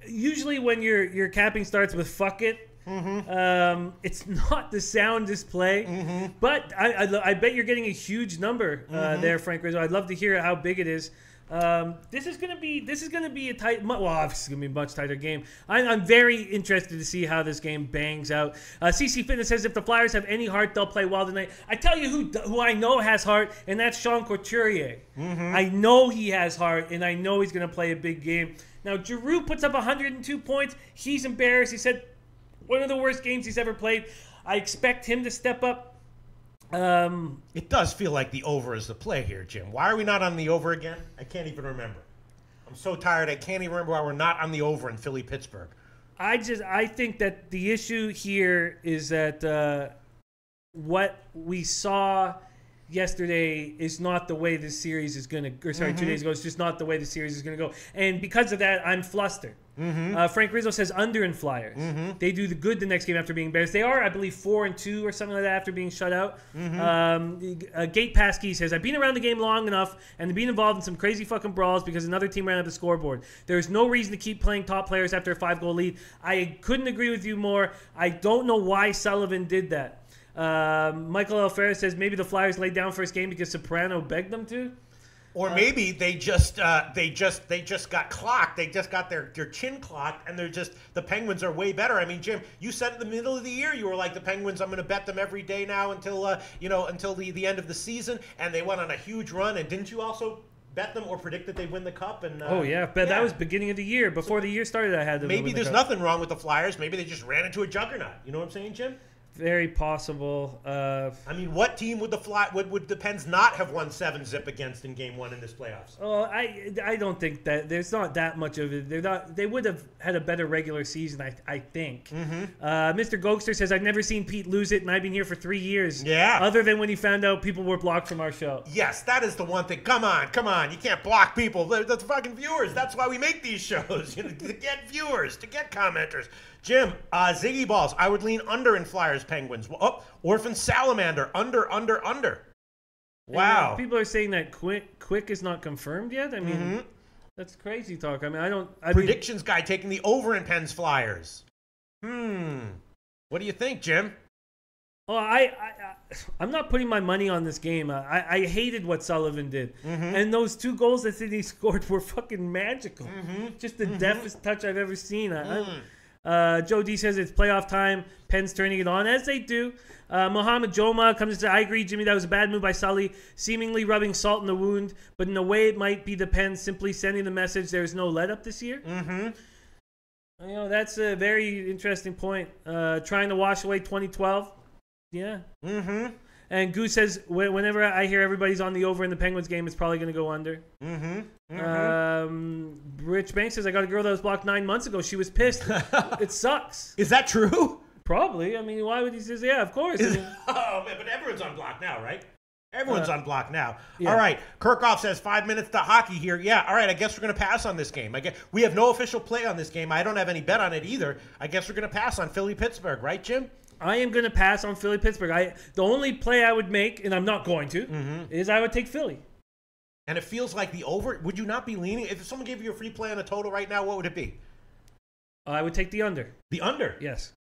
Usually when your capping starts with "fuck it," it's not the soundest play, but I bet you're getting a huge number there, Frank Rizzo. I'd love to hear how big it is. This is gonna be a tight. Well, obviously it's gonna be a much tighter game. I'm very interested to see how this game bangs out. CC Fitness says if the Flyers have any heart, they'll play well tonight. I tell you who I know has heart, and that's Sean Couturier. I know he has heart, and I know he's gonna play a big game. Now, Giroux puts up 102 points. He's embarrassed. He said one of the worst games he's ever played. I expect him to step up. It does feel like the over is the play here, Jim. Why are we not on the over again? I can't even remember. I'm so tired. I can't even remember why we're not on the over in Philly-Pittsburgh. I think that the issue here is that what we saw yesterday is not the way this series is going to, or sorry, 2 days ago, it's just not the way the series is going to go. And because of that, I'm flustered. Frank Rizzo says under in Flyers. They do the good the next game after being embarrassed. They are, I believe, 4-2 or something like that after being shut out. Gate Passkey says, I've been around the game long enough and been involved in some crazy fucking brawls because another team ran up the scoreboard. There's no reason to keep playing top players after a 5-goal lead. I couldn't agree with you more. I don't know why Sullivan did that. Michael Alfera says maybe the Flyers laid down first game because Soprano begged them to. Or maybe they just got clocked. They just got their chin clocked, and the Penguins are way better. I mean, Jim, you said in the middle of the year you were like the Penguins. I'm going to bet them every day now until the end of the season, and they went on a huge run. And didn't you also bet them or predict that they win the cup? And that was beginning of the year. Before the year started, I had them. Maybe there's nothing wrong with the Flyers. Maybe they just ran into a juggernaut. You know what I'm saying, Jim? Very possible. I mean, what team would the Pens not have won 7-zip against in Game 1 in this playoffs? Oh, I don't think that there's not that much of it. They would have had a better regular season, I think. Mr. Gokster says I've never seen Pete lose it, and I've been here for 3 years. Yeah. Other than when he found out people were blocked from our show. Yes, that is the one thing. Come on. You can't block people. That's fucking viewers. That's why we make these shows. To get viewers, to get commenters. Jim, Ziggy Balls, I would lean under in Flyers Penguins. Oh, Orphan Salamander, under. Wow. People are saying that Quick is not confirmed yet. I mean, that's crazy talk. I mean, Predictions guy taking the over in Pens Flyers. What do you think, Jim? Oh, I'm not putting my money on this game. I hated what Sullivan did. And those 2 goals that he scored were fucking magical. Just the deftest touch I've ever seen. Joe D says it's playoff time. Pens turning it on, as they do. Mohamed Joma comes and says, I agree, Jimmy, that was a bad move by Sully, seemingly rubbing salt in the wound, but in a way it might be the Pens simply sending the message there's no let-up this year. That's a very interesting point. Trying to wash away 2012. Yeah. And Goose says, whenever I hear everybody's on the over in the Penguins game, it's probably going to go under. Rich Banks says, I got a girl that was blocked 9 months ago. She was pissed. It sucks. Is that true? Probably. I mean, why would he say, yeah, of course. I mean, oh, man, but everyone's on block now, right? Everyone's on block now. Yeah. All right. Kirchhoff says 5 minutes to hockey here. Yeah, all right. I guess we're going to pass on this game. I guess we have no official play on this game. I don't have any bet on it either. I guess we're going to pass on Philly-Pittsburgh, right, Jim? I am going to pass on Philly-Pittsburgh. The only play I would make, and I'm not going to, is I would take Philly. And it feels like the over. Would you not be leaning? If someone gave you a free play on a total right now, what would it be? I would take the under. The under? Yes.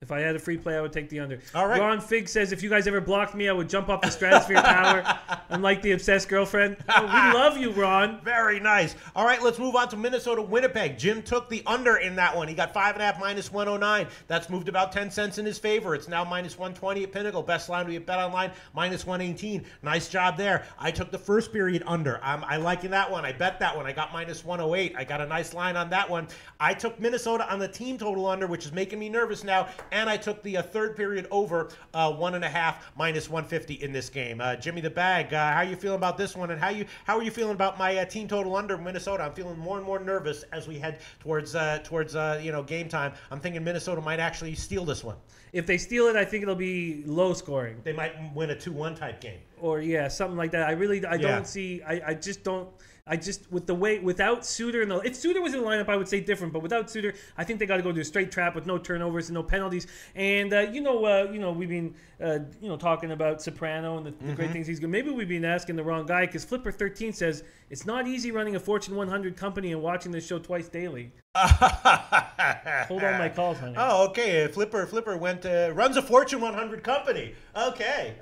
If I had a free play, I would take the under. All right. Ron Fig says, if you guys ever blocked me, I would jump off the stratosphere tower. Unlike the obsessed girlfriend. Oh, we love you, Ron. Very nice. All right, let's move on to Minnesota-Winnipeg. Jim took the under in that one. He got 5.5 minus 109. That's moved about 10 cents in his favor. It's now minus 120 at Pinnacle. Best line we have bet online, minus 118. Nice job there. I took the first period under. I like that one. I bet that one. I got minus 108. I got a nice line on that one. I took Minnesota on the team total under, which is making me nervous now. And I took the third period over 1.5 minus 150 in this game. Jimmy the Bag, how are you feeling about this one? And how are you feeling about my team total under Minnesota? I'm feeling more and more nervous as we head towards game time. I'm thinking Minnesota might actually steal this one. If they steal it, I think it'll be low scoring. They might win a 2-1 type game. Or yeah, something like that. Don't see. I just don't. With the way without Suter if Suter was in the lineup, I would say different. But without Suter, I think they got to go to a straight trap with no turnovers and no penalties. And we've been talking about Soprano and the great things he's doing. Maybe we've been asking the wrong guy because Flipper13 says it's not easy running a Fortune 100 company and watching this show twice daily. Hold on my calls, honey. Oh, okay. Flipper runs a Fortune 100 company. Okay,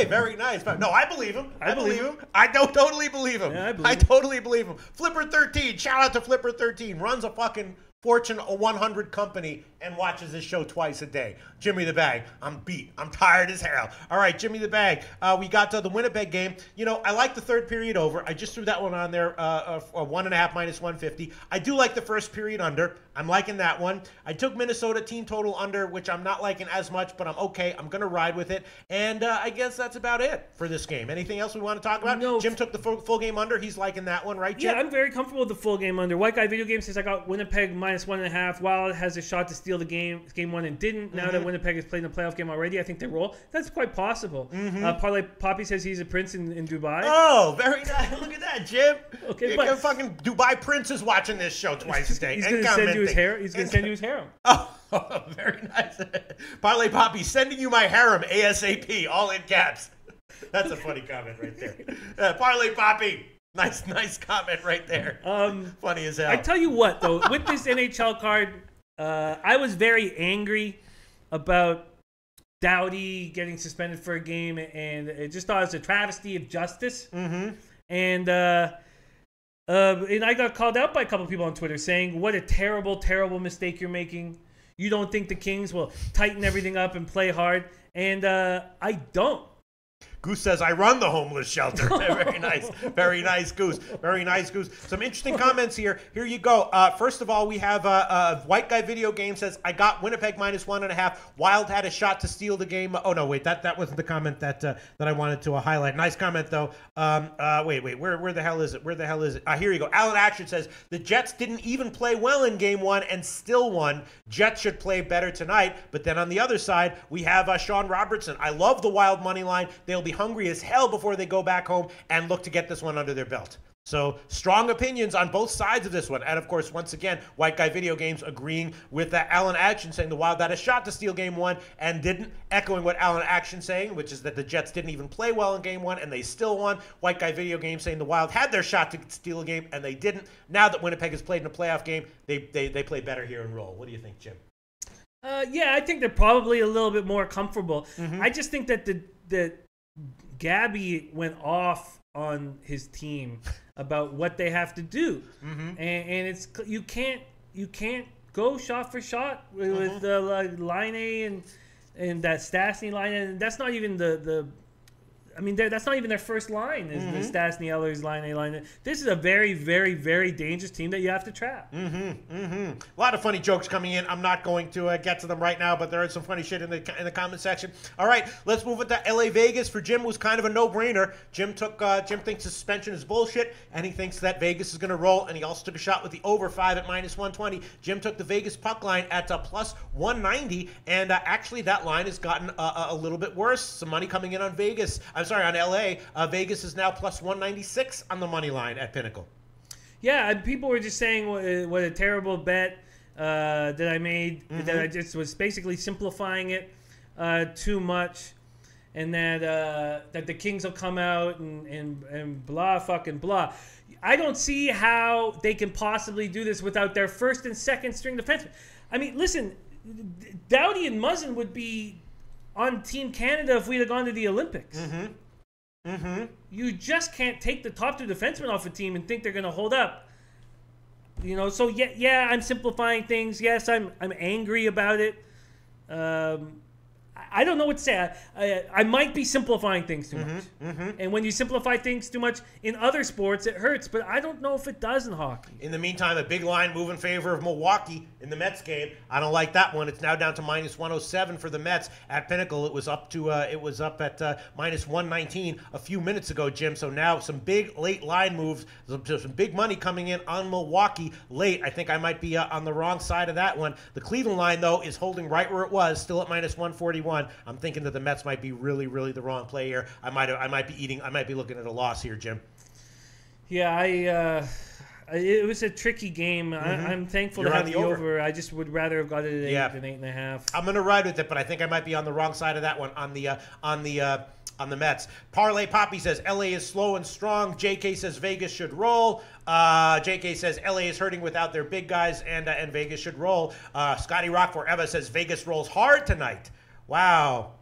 very nice. No, I believe him. I believe him. I don't totally believe him. Yeah, I totally believe him. Flipper13, shout out to Flipper13, runs a fucking Fortune 100 company and watches this show twice a day. Jimmy the Bag, I'm beat. I'm tired as hell. All right, Jimmy the Bag, we got to the Winnipeg game. I like the third period over. I just threw that one on there, 1.5 minus 150. I do like the first period under. I'm liking that one. I took Minnesota team total under, which I'm not liking as much, but I'm okay. I'm going to ride with it. And I guess that's about it for this game. Anything else we want to talk about? No. Jim took the full game under. He's liking that one, right, Jim? Yeah, I'm very comfortable with the full game under. White Guy Video Game says I got Winnipeg minus 1.5. Wild has a shot to steal the game one and didn't. Now that Winnipeg has played in the playoff game already, I think they roll. That's quite possible. Parlay Poppy says he's a prince in Dubai. Oh, very nice. Look at that, Jim. Okay, but fucking Dubai Prince is watching this show twice a day. He's going to send you his hair. He's going to send you his harem. Oh, very nice. Parlay Poppy sending you my harem ASAP, all in caps. That's a funny comment right there. Parlay Poppy. Nice comment right there. Funny as hell. I tell you what, though, with this NHL card, I was very angry about Doughty getting suspended for a game, and I just thought it was a travesty of justice. And I got called out by a couple of people on Twitter saying, what a terrible, terrible mistake you're making. You don't think the Kings will tighten everything up and play hard. And I don't. Goose says, I run the homeless shelter. Very nice. Very nice, Goose. Very nice, Goose. Some interesting comments here. Here you go. First of all, we have White Guy Video Game says, I got Winnipeg minus 1.5. Wild had a shot to steal the game. Oh, no, wait. That wasn't the comment that I wanted to highlight. Nice comment, though. Wait. Where the hell is it? Where the hell is it? Here you go. Alan Action says, the Jets didn't even play well in game one and still won. Jets should play better tonight. But then on the other side, we have Sean Robertson. I love the Wild money line. They'll be hungry as hell before they go back home and look to get this one under their belt. So strong opinions on both sides of this one. And of course, once again, White Guy Video Games agreeing with Alan Action saying the Wild had a shot to steal game one and didn't, echoing what Alan Action saying, which is that the Jets didn't even play well in game one and they still won. White Guy Video Games saying the Wild had their shot to steal a game and they didn't. Now that Winnipeg has played in a playoff game, they play better here and roll. What do you think, Jim? Yeah, I think they're probably a little bit more comfortable. I just think that that Gabby went off on his team about what they have to do, and it's you can't go shot for shot with Line A and that Stastny line, and that's not even the I mean, that's not even their first line. Is the Stastny, Ehlers, line A, line A. This is a very, very, very dangerous team that you have to trap. A lot of funny jokes coming in. I'm not going to get to them right now, but there is some funny shit in the comment section. All right, let's move into LA Vegas. For Jim, was kind of a no-brainer. Jim thinks suspension is bullshit, and he thinks that Vegas is going to roll, and he also took a shot with the over 5 at -120. Jim took the Vegas puck line at plus 190, and actually that line has gotten a little bit worse. Some money coming in on Vegas. I'm sorry, on LA. Vegas is now plus 196 on the money line at Pinnacle. Yeah, people were just saying what a terrible bet that I made. That I just was basically simplifying it too much, and that the Kings will come out and blah fucking blah. I don't see how they can possibly do this without their first and second string defensemen. I mean, listen, Doughty and Muzzin would be on Team Canada if we'd have gone to the Olympics. You just can't take the top 2 defensemen off a team and think they're going to hold up. You know, so yeah, I'm simplifying things. Yes, I'm angry about it. I don't know what to say. I might be simplifying things too much. And when you simplify things too much in other sports, it hurts. But I don't know if it does in hockey. In the meantime, a big line move in favor of Milwaukee in the Mets game. I don't like that one. It's now down to -107 for the Mets at Pinnacle. It was up at -119 a few minutes ago, Jim. So now some big late line moves. Some big money coming in on Milwaukee late. I think I might be on the wrong side of that one. The Cleveland line, though, is holding right where it was, still at -141. I'm thinking that the Mets might be really, really the wrong play here. I might be looking at a loss here, Jim. Yeah, it was a tricky game. I'm thankful to have the over. I just would rather have got it at 8 than 8.5. I'm gonna ride with it, but I think I might be on the wrong side of that one on the Mets. Parlay Poppy says LA is slow and strong. JK says Vegas should roll. JK says LA is hurting without their big guys, and Vegas should roll. Scotty Rock Forever says Vegas rolls hard tonight. Wow.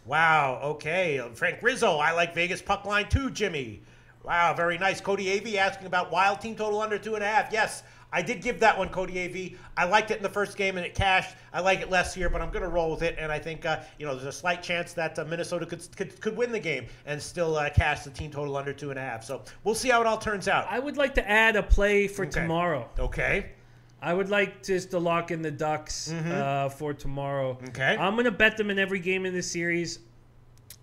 Okay. Frank Rizzo, I like Vegas puck line too, Jimmy. Wow, very nice. Cody AV asking about wild team total under 2.5. Yes, I did give that one, Cody AV. I liked it in the first game and it cashed. I like it less here, but I'm going to roll with it. And I think there's a slight chance that Minnesota could win the game and still cash the team total under 2.5. So we'll see how it all turns out. I would like to add a play for tomorrow. Okay. I would like just to lock in the Ducks for tomorrow. Okay. I'm going to bet them in every game in this series.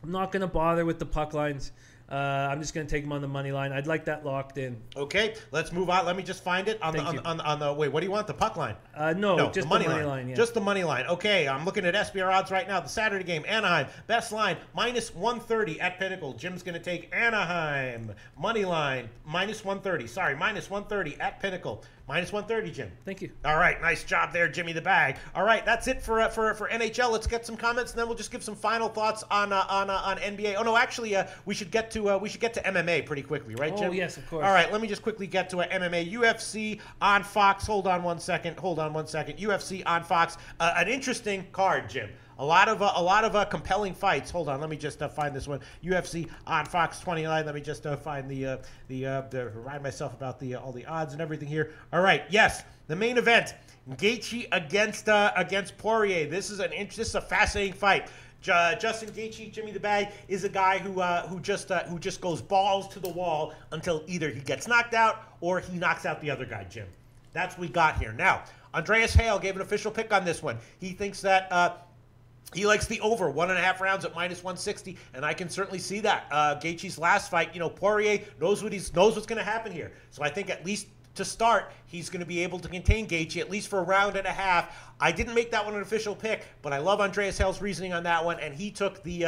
I'm not going to bother with the puck lines. I'm just going to take them on the money line. I'd like that locked in. Okay, let's move on. Let me just find it on the wait. What do you want? The puck line? No, just the money line. Yeah. Just the money line. Okay, I'm looking at SBR odds right now. The Saturday game, Anaheim best line -130 at Pinnacle. Jim's going to take Anaheim money line -130. Sorry, -130 at Pinnacle. -130, Jim. Thank you. All right, nice job there, Jimmy the Bag. All right, that's it for NHL. Let's get some comments, and then we'll just give some final thoughts on NBA. Oh no, actually, we should get to MMA pretty quickly, right, Jim? Oh yes, of course. All right, let me just quickly get to MMA. UFC on Fox. Hold on one second. UFC on Fox. An interesting card, Jim. A lot of compelling fights. Hold on, let me just find this one. UFC on Fox 29. Let me just find the remind myself about all the odds and everything here. All right, yes, the main event: Gaethje against Poirier. This is a fascinating fight. Justin Gaethje, Jimmy the Bag, is a guy who just goes balls to the wall until either he gets knocked out or he knocks out the other guy, Jim. That's what we got here. Now, Andreas Hale gave an official pick on this one. He thinks that he likes the over 1.5 rounds at -160, and I can certainly see that. Gaethje's last fight, Poirier knows what's going to happen here. So I think at least to start, he's going to be able to contain Gaethje at least for a round and a half. I didn't make that one an official pick, but I love Andreas Hale's reasoning on that one, and he took the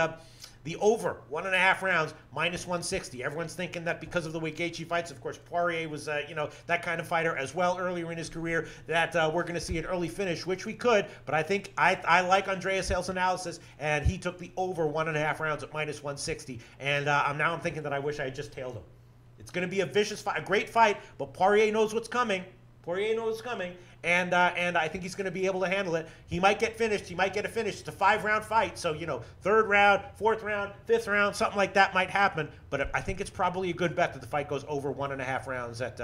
over 1.5 rounds -160. Everyone's thinking that because of the way Gaethje fights, of course, Poirier was that kind of fighter as well earlier in his career, that we're going to see an early finish, which we could. But I think I like Andreas Hale's analysis, and he took the over 1.5 rounds at -160. And now I'm thinking that I wish I had just tailed him. It's going to be a vicious fight, a great fight, but Poirier knows what's coming. And I think he's going to be able to handle it. He might get finished. He might get a finish. It's a 5-round fight. So, 3rd round, 4th round, 5th round, something like that might happen. But I think it's probably a good bet that the fight goes over 1.5 rounds at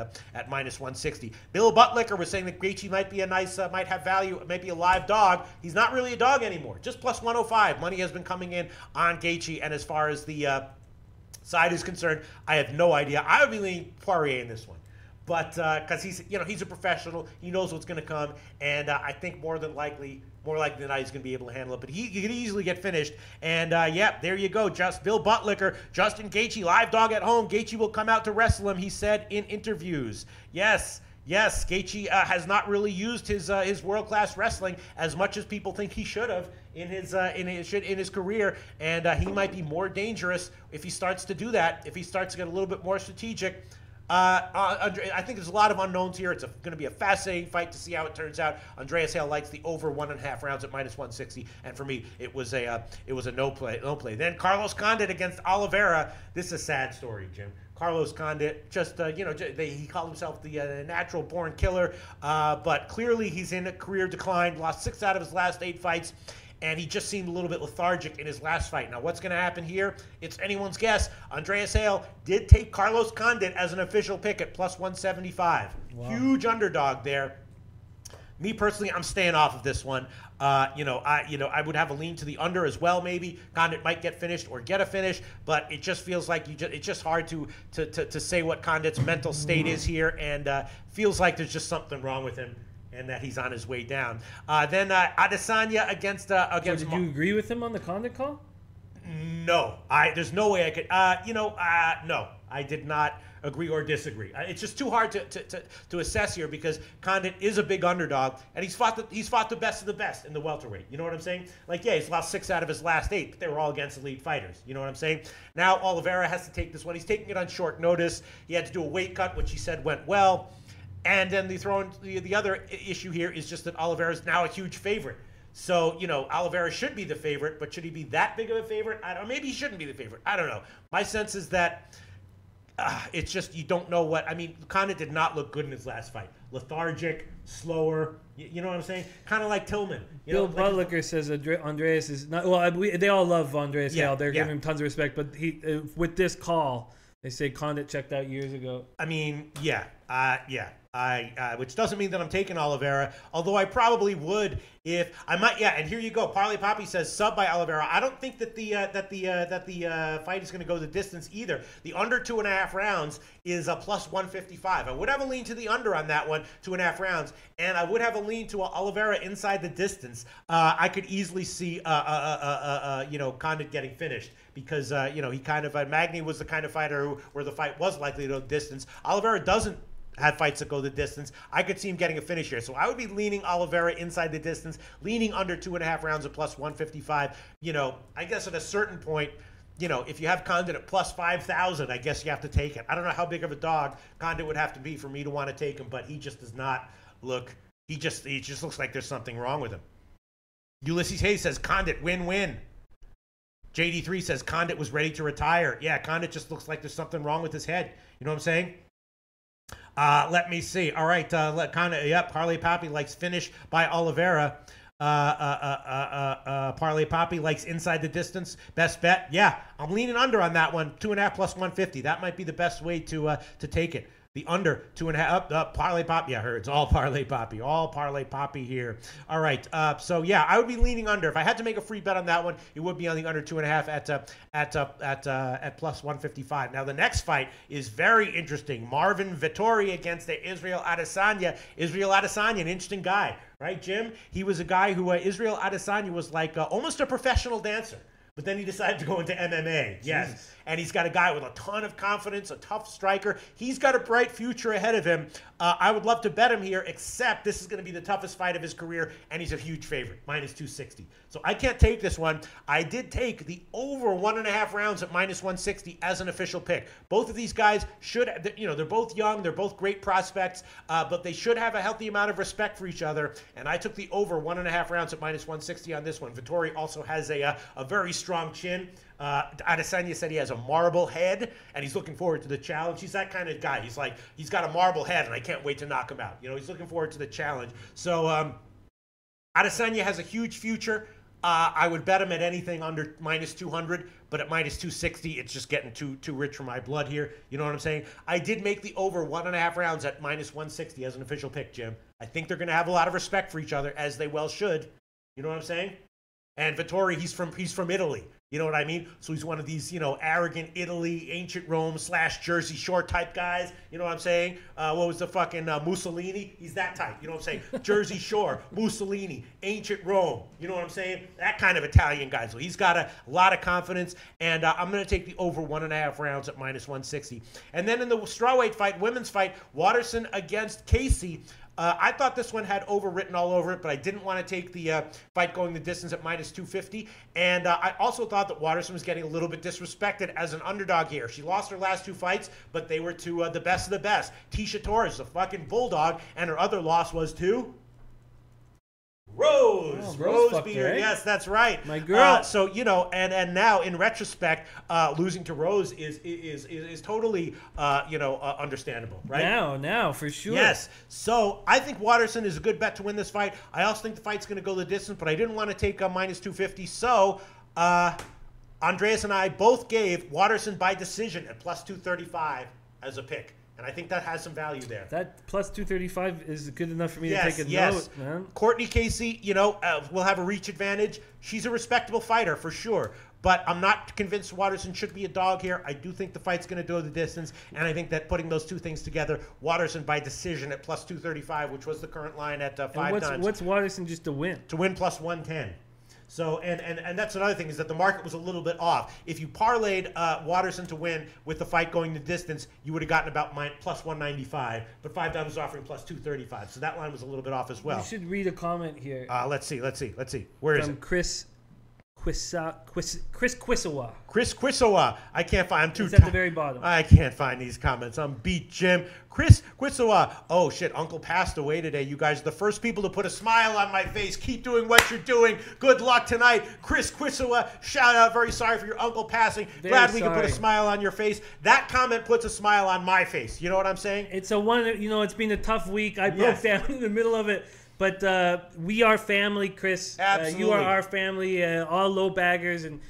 -160. Bill Buttlicker was saying that Gaethje might be might have value, maybe a live dog. He's not really a dog anymore. Just plus 105. Money has been coming in on Gaethje. And as far as the side is concerned, I have no idea. I would be leaning Poirier in this one. But because he's a professional, he knows what's going to come, and I think more likely than not, he's going to be able to handle it. But he could easily get finished. And yeah, there you go. Just Bill Buttlicker, Justin Gaethje, live dog at home. Gaethje will come out to wrestle him, he said in interviews. Yes, Gaethje has not really used his world-class wrestling as much as people think he should have in his career, and he might be more dangerous if he starts to do that. If he starts to get a little bit more strategic. I think there's a lot of unknowns here. It's going to be a fascinating fight to see how it turns out. Andreas Hale likes the over 1.5 rounds at -160, and for me, it was a no play. Then Carlos Condit against Oliveira. This is a sad story, Jim. Carlos Condit, he called himself the natural-born killer, but clearly he's in a career decline. Lost 6 out of his last 8 fights. And he just seemed a little bit lethargic in his last fight. Now, what's going to happen here? It's anyone's guess. Andreas Hale did take Carlos Condit as an official pick at +175. Wow. Huge underdog there. Me personally, I'm staying off of this one. I would have a lean to the under as well. Maybe Condit might get finished or get a finish, but it just feels like it's just hard to say what Condit's mental state is here, and feels like there's just something wrong with him, and that he's on his way down. Then Adesanya against. So did you agree with him on the Condit call? No, there's no way I could. No, I did not agree or disagree. It's just too hard to assess here because Condit is a big underdog, and he's fought the best of the best in the welterweight. You know what I'm saying? Like, yeah, he's lost 6 out of his last 8, but they were all against elite fighters. You know what I'm saying? Now Oliveira has to take this one. He's taking it on short notice. He had to do a weight cut, which he said went well. And then the other issue here is just that Oliveira is now a huge favorite. So, Oliveira should be the favorite, but should he be that big of a favorite? I don't know. Maybe he shouldn't be the favorite. I don't know. My sense is that it's just you don't know what. I mean, Condit did not look good in his last fight. Lethargic, slower. You know what I'm saying? Kind of like Tillman. Bill Buttlicker says Andreas is not. Well, they all love Andreas Hale. They're giving him tons of respect. But with this call, they say Condit checked out years ago. I mean, yeah. Which doesn't mean that I'm taking Oliveira, although I probably would if I might. Yeah, and here you go. Parley Poppy says sub by Oliveira. I don't think that the fight is going to go the distance either. The under 2.5 rounds is a +155. I would have a lean to the under on that one, 2.5 rounds, and I would have a lean to Oliveira inside the distance. I could easily see Condit getting finished because he kind of Magny was the kind of fighter where the fight was likely to go distance. Oliveira doesn't have fights that go the distance. I could see him getting a finish here. So I would be leaning Oliveira inside the distance, leaning under 2.5 rounds at +155. I guess at a certain point, if you have Condit at +5,000, I guess you have to take it. I don't know how big of a dog Condit would have to be for me to want to take him, but he just does not look, he just looks like there's something wrong with him. Ulysses Hayes says Condit win-win. JD3 says Condit was ready to retire. Yeah, Condit just looks like there's something wrong with his head. You know what I'm saying? Let me see. All right, Parley Poppy likes finish by Oliveira. Parley Poppy likes inside the distance. Best bet. Yeah, I'm leaning under on that one. 2.5 +150. That might be the best way to take it. The under 2.5 up. Parley Poppy. Yeah, it's all Parley Poppy. All Parley Poppy here. All right. So yeah, I would be leaning under. If I had to make a free bet on that one, it would be on the under 2.5 at +155. Now the next fight is very interesting. Marvin Vettori against Israel Adesanya. Israel Adesanya, an interesting guy, right, Jim? He was a guy who Israel Adesanya was like almost a professional dancer. But then he decided to go into MMA. Yes. Jesus. And he's got a guy with a ton of confidence, a tough striker. He's got a bright future ahead of him. I would love to bet him here, except this is going to be the toughest fight of his career, and he's a huge favorite, -260. So I can't take this one. I did take the over 1.5 rounds at -160 as an official pick. Both of these guys should, they're both young. They're both great prospects, but they should have a healthy amount of respect for each other. And I took the over 1.5 rounds at -160 on this one. Vettori also has a very strong chin. Adesanya said he has a marble head, and he's looking forward to the challenge. He's that kind of guy. He's got a marble head, and I can't wait to knock him out. He's looking forward to the challenge. So Adesanya has a huge future. I would bet him at anything under -200, but at -260, it's just getting too rich for my blood here. You know what I'm saying? I did make the over 1.5 rounds at -160 as an official pick, Jim. I think they're going to have a lot of respect for each other, as they well should. You know what I'm saying? And Vettori, he's from Italy. You know what I mean? So he's one of these, arrogant Italy, ancient Rome / Jersey Shore type guys. You know what I'm saying? What was the fucking Mussolini? He's that type. You know what I'm saying? Jersey Shore, Mussolini, ancient Rome. You know what I'm saying? That kind of Italian guy. So he's got a lot of confidence. And I'm going to take the over 1.5 rounds at -160. And then in the strawweight fight, women's fight, Waterson against Casey. I thought this one had overwritten all over it, but I didn't want to take the fight going the distance at -250. And I also thought that Waterson was getting a little bit disrespected as an underdog here. She lost her last 2 fights, but they were to the best of the best. Tisha Torres, a fucking bulldog, and her other loss was to Rose Beer. Right? Yes, that's right. My girl. So, and now in retrospect, losing to Rose is totally, understandable, right? Now, for sure. Yes. So I think Waterson is a good bet to win this fight. I also think the fight's going to go the distance, but I didn't want to take -250. So Andreas and I both gave Waterson by decision at +235 as a pick. And I think that has some value there. That +235 is good enough for me to take a note, man. Courtney Casey, will have a reach advantage. She's a respectable fighter for sure. But I'm not convinced Waterson should be a dog here. I do think the fight's going to go the distance. And I think that putting those two things together, Waterson by decision at +235, which was the current line at 5 times. What's Waterson just to win? To win +110. So, and that's another thing, is that the market was a little bit off. If you parlayed Waterson to win with the fight going the distance, you would have gotten about +195. But 5 times was offering +235. So that line was a little bit off as well. You should read a comment here. Let's see. Where is it? From Chris Quisawa. Chris Quisawa. I can't find. I'm too It's at the very bottom. I can't find these comments. I'm beat, Jim. Chris Quisawa. Oh shit! Uncle passed away today. You guys are the first people to put a smile on my face. Keep doing what you're doing. Good luck tonight, Chris Quisawa. Shout out. Very sorry for your uncle passing. Glad we could put a smile on your face. That comment puts a smile on my face. You know what I'm saying? It's it's been a tough week. I broke down in the middle of it. But we are family, Chris. Absolutely. You are our family, all low baggers, and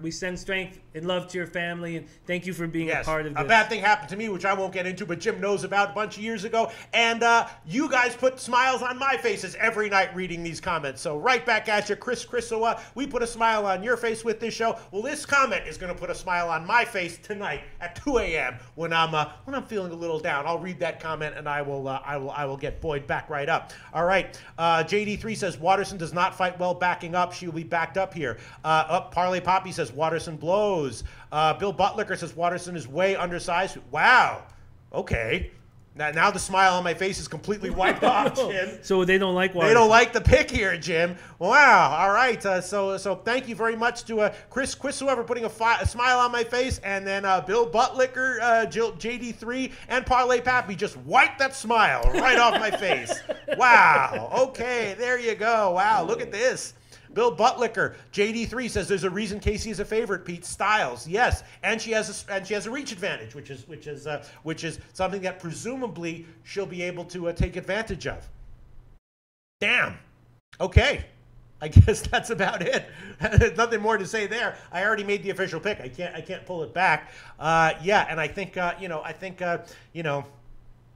we send strength and love to your family, and thank you for being a part of this. A bad thing happened to me, which I won't get into, but Jim knows about a bunch of years ago, and you guys put smiles on my faces every night reading these comments. So right back at you, Chris Quisawa. We put a smile on your face with this show. Well, this comment is going to put a smile on my face tonight at 2 a.m. when I'm feeling a little down. I'll read that comment, and I will get Boyd back right up. All right. JD3 says Waterson does not fight well backing up. She will be backed up here. Parlay Poppy says Waterson blows. Bill Butlicker says Waterson is way undersized. Wow. Okay. Now the smile on my face is completely wiped off, Jim. So they don't like Waterson. They don't like the pick here, Jim. Wow. All right. So thank you very much to Chris Quisawa for putting a smile on my face, and then Bill Butlicker, JD3, and Parlay Pappy just wiped that smile right off my face. Wow. Okay. There you go. Wow. Look at this. Bill Butlicker, JD3 says there's a reason Casey is a favorite. Pete Styles, yes, and she has a reach advantage, which is something that presumably she'll be able to take advantage of. Damn. Okay. I guess that's about it. Nothing more to say there. I already made the official pick. I can't pull it back. And I think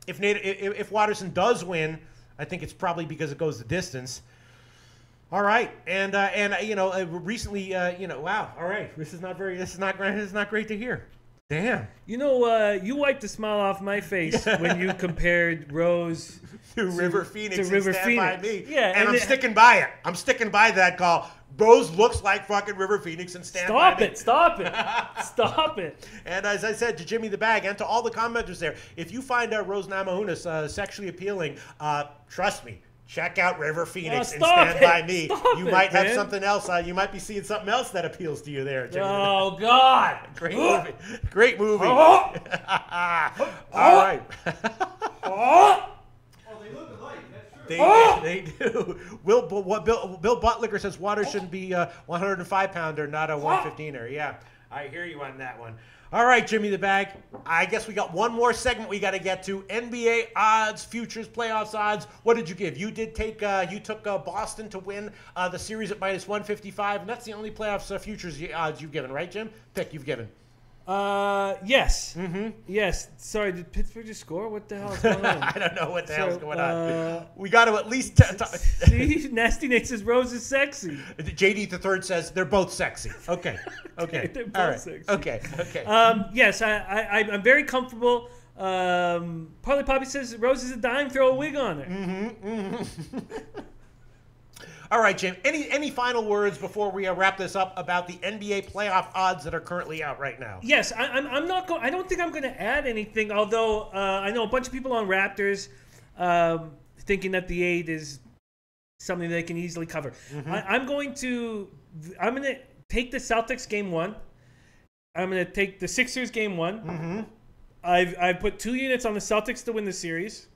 if Waterson does win, I think it's probably because it goes the distance. All right, and recently, wow. All right, this is not great to hear. Damn. You wiped a smile off my face when you compared Rose to River Phoenix to River and Stand Phoenix. By Me. Yeah, and I'm sticking by it. I'm sticking by that call. Rose looks like fucking River Phoenix and Stand By Me. Stop it. And as I said to Jimmy the Bag and to all the commenters there, if you find Rose Namajunas sexually appealing, trust me. Check out River Phoenix and Stand By Me. You might have something else. You might be seeing something else that appeals to you there, Jimmy. Oh, God. Great movie. Great movie. All right. Oh, they look alike. That's true. They do. Bill Butlicker says water shouldn't be a 105-pounder, not a 115er. Yeah, I hear you on that one. All right, Jimmy the Bag. I guess we got one more segment we got to get to. NBA odds, futures, playoffs odds. What did you give? You did take. You took Boston to win the series at -155, and that's the only playoffs futures odds you've given, right, Jim? Pick you've given. Yes. Yes. Sorry, did Pittsburgh just score? What the hell is going on? I don't know what the hell's going on. We got to at least... See, Nasty Nate says Rose is sexy. JD the third says they're both sexy. Okay. They're both sexy. Okay. Yes, I'm very comfortable. Partly Poppy says Rose is a dime, throw a wig on her. All right, Jim. Any final words before we wrap this up about the NBA playoff odds that are currently out right now? Yes, I'm not going. I don't think I'm going to add anything. Although I know a bunch of people on Raptors thinking that the 8 is something they can easily cover. I'm going to take the Celtics game 1. I'm going to take the Sixers game 1. I've put 2 units on the Celtics to win the series.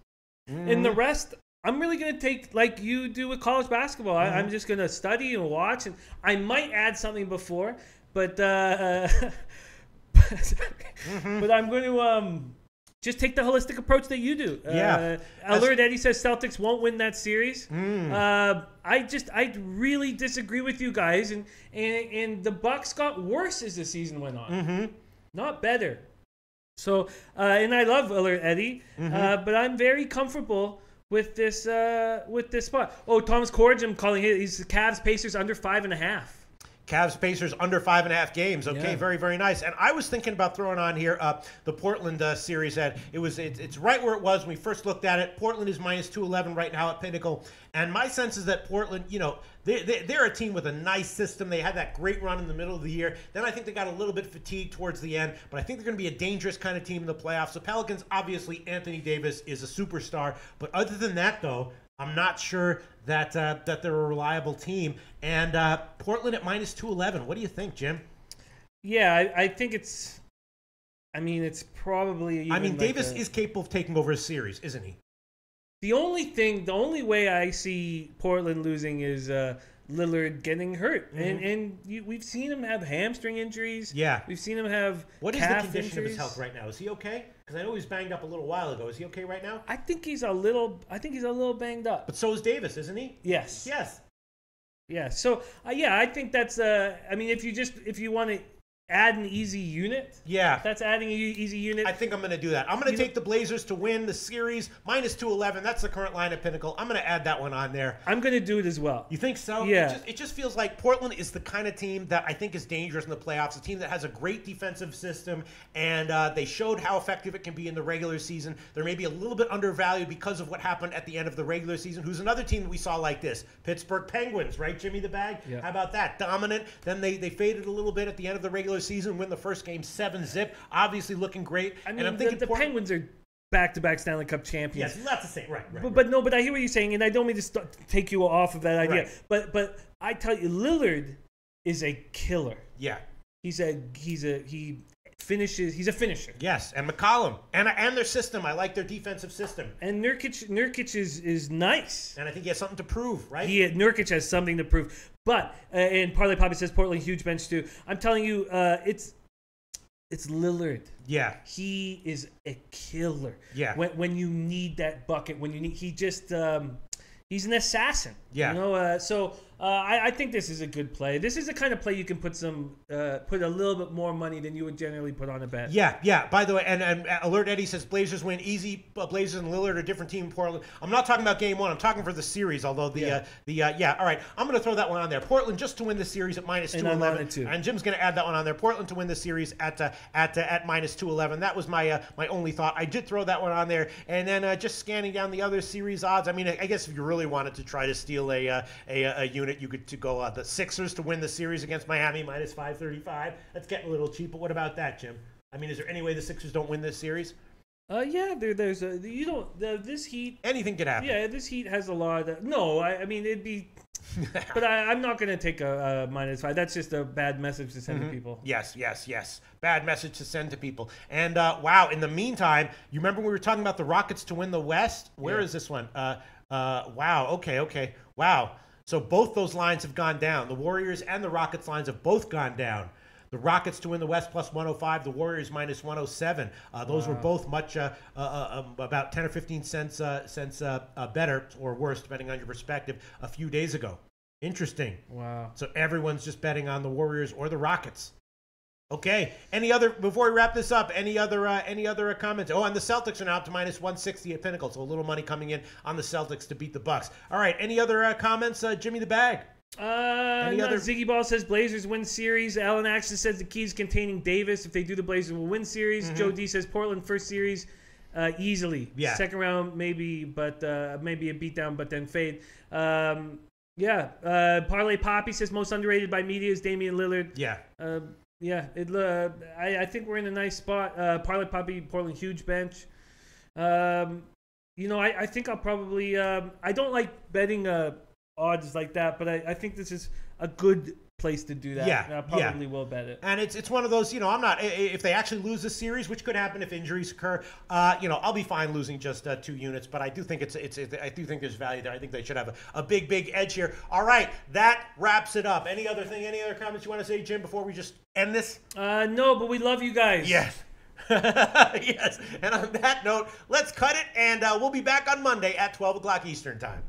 In the rest, I'm really going to take, like you do with college basketball. I'm just going to study and watch, and I might add something before, but but I'm going to just take the holistic approach that you do. Alert Eddie says Celtics won't win that series. I really disagree with you guys, and the Bucks got worse as the season went on, not better. So and I love Alert Eddie, but I'm very comfortable with this spot. Oh, Thomas Corge, I'm calling it. He's the Cavs Pacers under 5.5. Cavs Pacers under 5.5 games. Okay, very, very nice. And I was thinking about throwing on here the Portland series. It's right where it was when we first looked at it. Portland is minus 211 right now at Pinnacle. And my sense is that Portland, they're a team with a nice system. They had that great run in the middle of the year. Then I think they got a little bit fatigued towards the end. But I think they're going to be a dangerous kind of team in the playoffs. The Pelicans, obviously, Anthony Davis is a superstar. But other than that, though, I'm not sure that they're a reliable team. And Portland at minus 211. What do you think, Jim? Yeah, I think it's. I mean, it's probably. Davis is capable of taking over a series, isn't he? The only way I see Portland losing is Lillard getting hurt, and we've seen him have hamstring injuries. Yeah, we've seen him have. What is calf the condition injuries. of his health right now? Is he okay? Because I know he was banged up a little while ago. Is he okay right now? I think he's a little banged up. But so is Davis, isn't he? Yes. Yes. Yeah. So I think that's. If you want to add an easy unit. Yeah. That's adding an easy unit. I think I'm going to do that. I'm going to take the Blazers to win the series, minus 211. That's the current line at Pinnacle. I'm going to add that one on there. I'm going to do it as well. You think so? Yeah. It just feels like Portland is the kind of team that I think is dangerous in the playoffs, a team that has a great defensive system, and they showed how effective it can be in the regular season. They're maybe a little bit undervalued because of what happened at the end of the regular season. Who's another team that we saw like this? Pittsburgh Penguins, right, Jimmy the Bag? Yeah. How about that? Dominant. Then they faded a little bit at the end of the regular season, win the first game 7-0, obviously looking great. I mean, and I'm thinking the Penguins are back-to-back Stanley Cup champions. Yes, not to say right. But I hear what you're saying, and I don't mean to take you off of that idea. Right. But I tell you, Lillard is a killer. Yeah, he's a finishes. He's a finisher. Yes, and McCollum and their system. I like their defensive system. And Nurkic is nice. And I think he has something to prove, right? Nurkic has something to prove. But and Parlay Poppy says Portland huge bench too. I'm telling you, it's Lillard. Yeah. He is a killer. Yeah. When you need that bucket, he's an assassin. Yeah. So I think this is a good play. This is the kind of play you can put a little bit more money than you would generally put on a bet. Yeah. By the way, and Alert Eddie says Blazers win easy. Blazers and Lillard are a different team in Portland. I'm not talking about game 1. I'm talking for the series. Although all right. I'm going to throw that one on there. Portland just to win the series at minus 211. And Jim's going to add that one on there. Portland to win the series at minus 211. That was my only thought. I did throw that one on there. And then just scanning down the other series odds. I mean, I guess if you really wanted to try to steal a unit, you could go the Sixers to win the series against Miami minus 535. That's getting a little cheap, but what about that, Jim? I mean, is there any way the Sixers don't win this series? There's this Heat. Anything could happen. Yeah, this Heat has a lot of. No, I mean it'd be. But I'm not going to take a minus 5. That's just a bad message to send to people. Yes. Bad message to send to people. And wow, in the meantime, you remember we were talking about the Rockets to win the West? Where is this one? Wow. Okay. Wow. So both those lines have gone down. The Warriors and the Rockets lines have both gone down. The Rockets to win the West plus 105. The Warriors minus 107. Those were both much about 10 or 15 cents better or worse, depending on your perspective, a few days ago. Interesting. Wow. So everyone's just betting on the Warriors or the Rockets. Okay. Any other, before we wrap this up, any other comments? Oh, and the Celtics are now up to minus 160 at Pinnacle, so a little money coming in on the Celtics to beat the Bucks. All right. Any other comments? Jimmy the Bag. Any other? Ziggy Ball says Blazers win series. Alan Axton says the Keys containing Davis. If they do, the Blazers will win series. Joe D says Portland first series easily. Yeah. Second round maybe, but maybe a beatdown, but then fade. Parlay Poppy says most underrated by media is Damian Lillard. Yeah. I think we're in a nice spot. Parlay Poppy, Portland huge bench. I think I'll probably. I don't like betting odds like that, but I think this is a good place to do that. Yeah, I probably will bet it. And it's one of those, I'm not, if they actually lose this series, which could happen if injuries occur, I'll be fine losing just 2 units, but I do think I do think there's value there. I think they should have a big edge here. All right, that wraps it up. Any other comments you want to say, Jim, before we just end this? No, but we love you guys. Yes. Yes. And on that note, let's cut it, and we'll be back on Monday at 12 o'clock Eastern time.